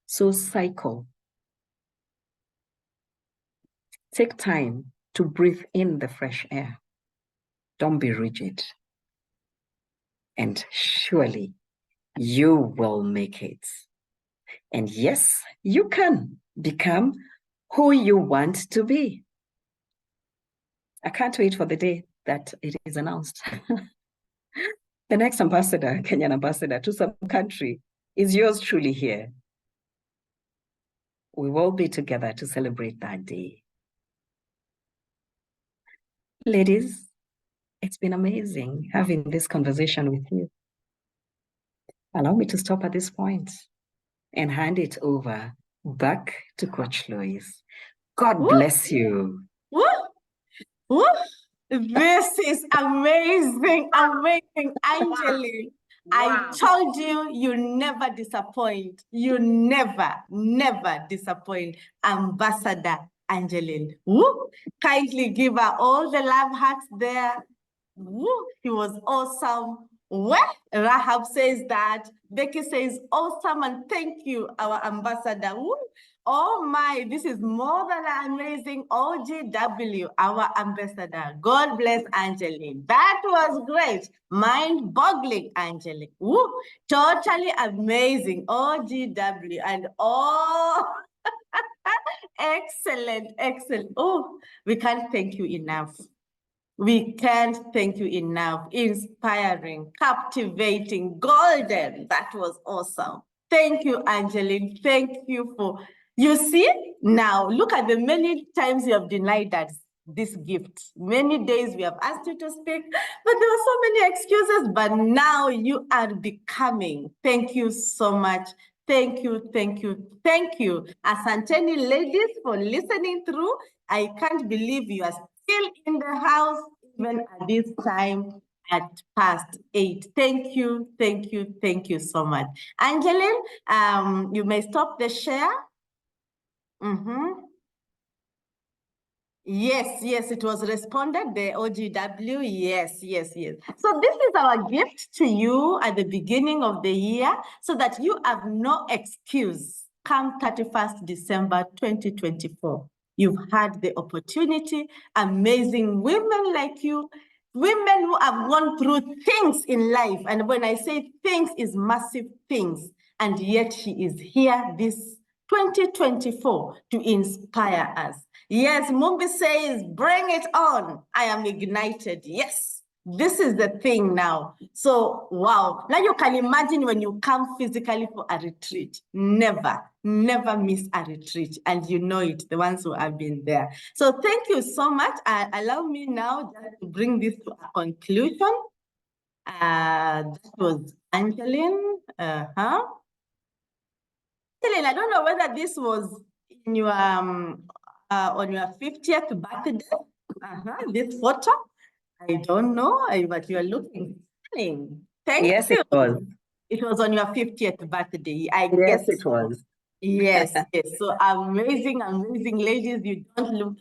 So cycle. Take time to breathe in the fresh air. Don't be rigid. And surely you will make it. And yes, you can become who you want to be. I can't wait for the day that it is announced. The next ambassador, Kenyan ambassador to some country, is yours truly here. We will be together to celebrate that day. Ladies, it's been amazing having this conversation with you. Allow me to stop at this point and hand it over back to Coach Lois. God Woo, bless you. woo, woo. This is amazing, amazing, Angeline. I Wow. told you, you never disappoint. You never, never disappoint. Ambassador Angeline. Woo. Kindly give her all the love hearts there. Woo. He was awesome. Well, Rahab says that. Becky says awesome and thank you, our ambassador. Woo. Oh my, this is more than amazing. OGW, our ambassador. God bless Angeline. That was great. Mind-boggling, Angeline. Woo, totally amazing. OGW and oh, excellent, excellent. Oh, we can't thank you enough. We can't thank you enough. Inspiring, captivating, golden. That was awesome. Thank you, Angeline. Thank you for, you see, now look at the many times you have denied us this gift. Many days we have asked you to speak, but there were so many excuses, but now you are becoming. Thank you so much. Thank you, thank you, thank you. Asanteni ladies for listening through. I can't believe you are still in the house, even at this time at past 8. Thank you, thank you, thank you so much. Angeline, you may stop the share. Yes, yes, it was responded, the OGW, yes, yes, yes. So this is our gift to you at the beginning of the year so that you have no excuse come 31st December 2024. You've had the opportunity, amazing women like you, women who have gone through things in life. And when I say things, is massive things. And yet she is here this 2024 to inspire us. Yes, Mumbi says, bring it on. I am ignited. Yes, this is the thing now. So, wow. Now you can imagine when you come physically for a retreat. Never, never miss a retreat. And you know it, the ones who have been there. So thank you so much. Allow me now just to bring this to a conclusion. That was Angeline. Angeline, I don't know whether this was in your on your 50th birthday. This photo. I don't know, but you are looking stunning. Thank Yes, you. it was. It was on your 50th birthday. I Yes, guess it was. yes, yes. So amazing, amazing ladies. You don't look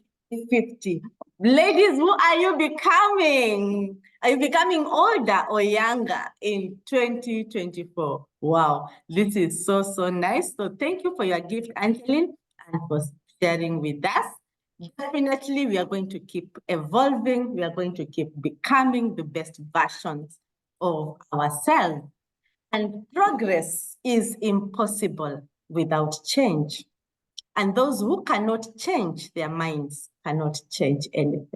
50. Ladies, who are you becoming? Are you becoming older or younger in 2024? Wow, this is so, so nice. So thank you for your gift, Angeline, and for sharing with us. Definitely, we are going to keep evolving. We are going to keep becoming the best versions of ourselves. And progress is impossible without change. And those who cannot change their minds cannot change anything.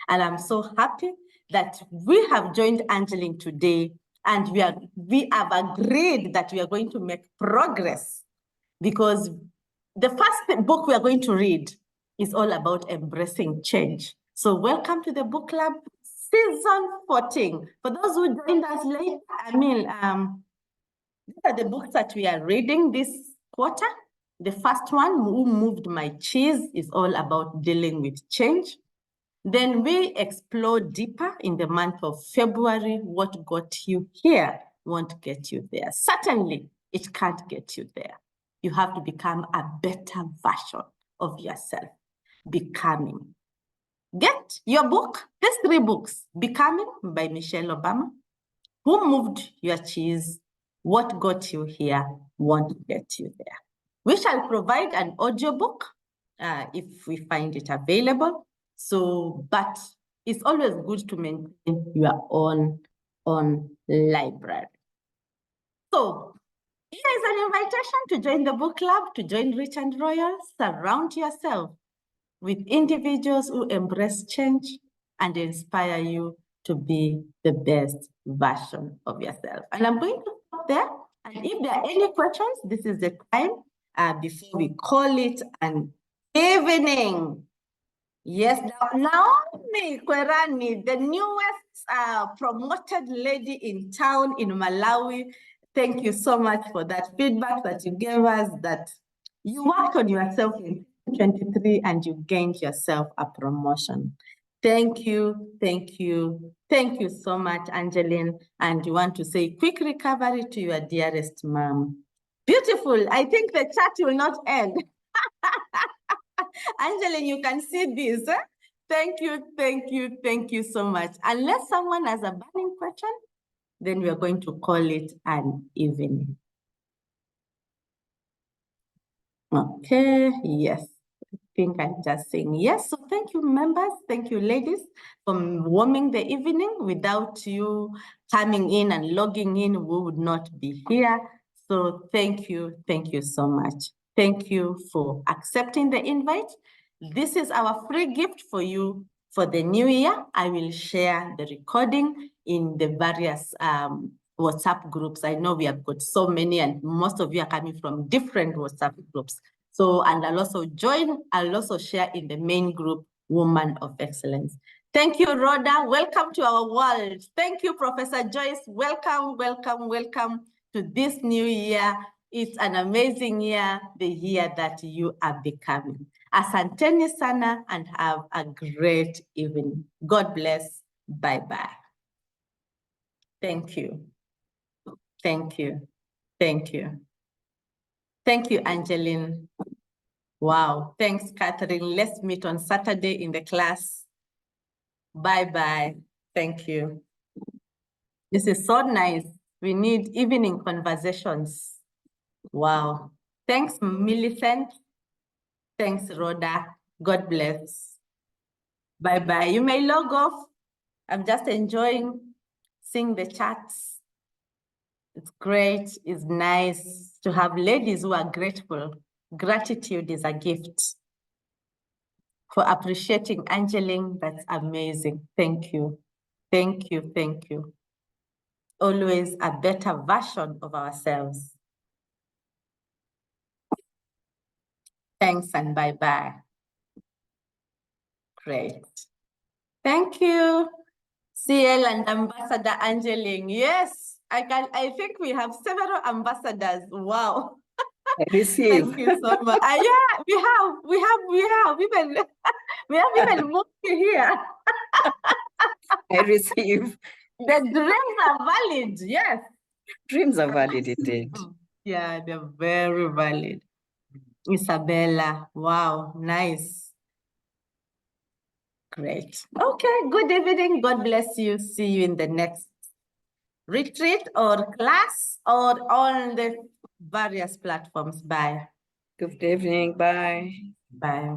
And I'm so happy that we have joined Angeline today and we have agreed that we are going to make progress because the first book we are going to read is all about embracing change. So welcome to the book club, season 14. For those who joined us late, these are the books that we are reading this quarter. The first one, Who Moved My Cheese, is all about dealing with change. Then we explore deeper in the month of February. What got you here won't get you there. Certainly, it can't get you there. You have to become a better version of yourself. Becoming. Get your book. There's 3 books. Becoming by Michelle Obama. Who Moved Your Cheese? What Got You Here Won't Get You There. We shall provide an audiobook if we find it available. So, but it's always good to maintain your own library. So, here is an invitation to join the book club, to join Rich and Royal. Surround yourself with individuals who embrace change and inspire you to be the best version of yourself. And I'm going to stop there. And if there are any questions, this is the time before we call it an evening. Yes, Naomi Kwerani, the newest promoted lady in town in Malawi. Thank you so much for that feedback that you gave us, that you worked on yourself in 2023 and you gained yourself a promotion. Thank you, thank you, thank you so much, Angeline. And you want to say quick recovery to your dearest mom. Beautiful. I think the chat will not end. Angeline, you can see this. Thank you, thank you, thank you so much. Unless someone has a burning question, then we are going to call it an evening. Okay, yes. I think I'm just saying yes. So thank you, members. Thank you, ladies, for warming the evening. Without you coming in and logging in, we would not be here. So thank you so much. Thank you for accepting the invite. This is our free gift for you for the new year. I will share the recording in the various WhatsApp groups. I know we have got so many and most of you are coming from different WhatsApp groups. So, and I'll also share in the main group, Woman of Excellence. Thank you, Rhoda. Welcome to our world. Thank you, Professor Joyce. Welcome, welcome, welcome to this new year. It's an amazing year, the year that you are becoming. Asanteni sana and have a great evening. God bless. Bye-bye. Thank you. Thank you. Thank you. Thank you, Angeline. Wow. Thanks, Catherine. Let's meet on Saturday in the class. Bye-bye. Thank you. This is so nice. We need evening conversations. Wow. Thanks, Millicent. Thanks, Rhoda. God bless. Bye-bye. You may log off. I'm just enjoying seeing the chats. It's great. It's nice to have ladies who are grateful. Gratitude is a gift. For appreciating Angeline, that's amazing. Thank you. Thank you. Thank you. Always a better version of ourselves. Thanks and bye-bye. Great. Thank you. CL and Ambassador Angeline. Yes, I think we have several ambassadors. Wow. I receive. Thank you so much. Yeah, we have even moved here. I receive. The dreams are valid. Yes. Dreams are valid indeed. Yeah, they're very valid. Isabella, wow, nice. Great. Okay, good evening. God bless you. See you in the next retreat or class or on the various platforms. Bye. Good evening. Bye. Bye.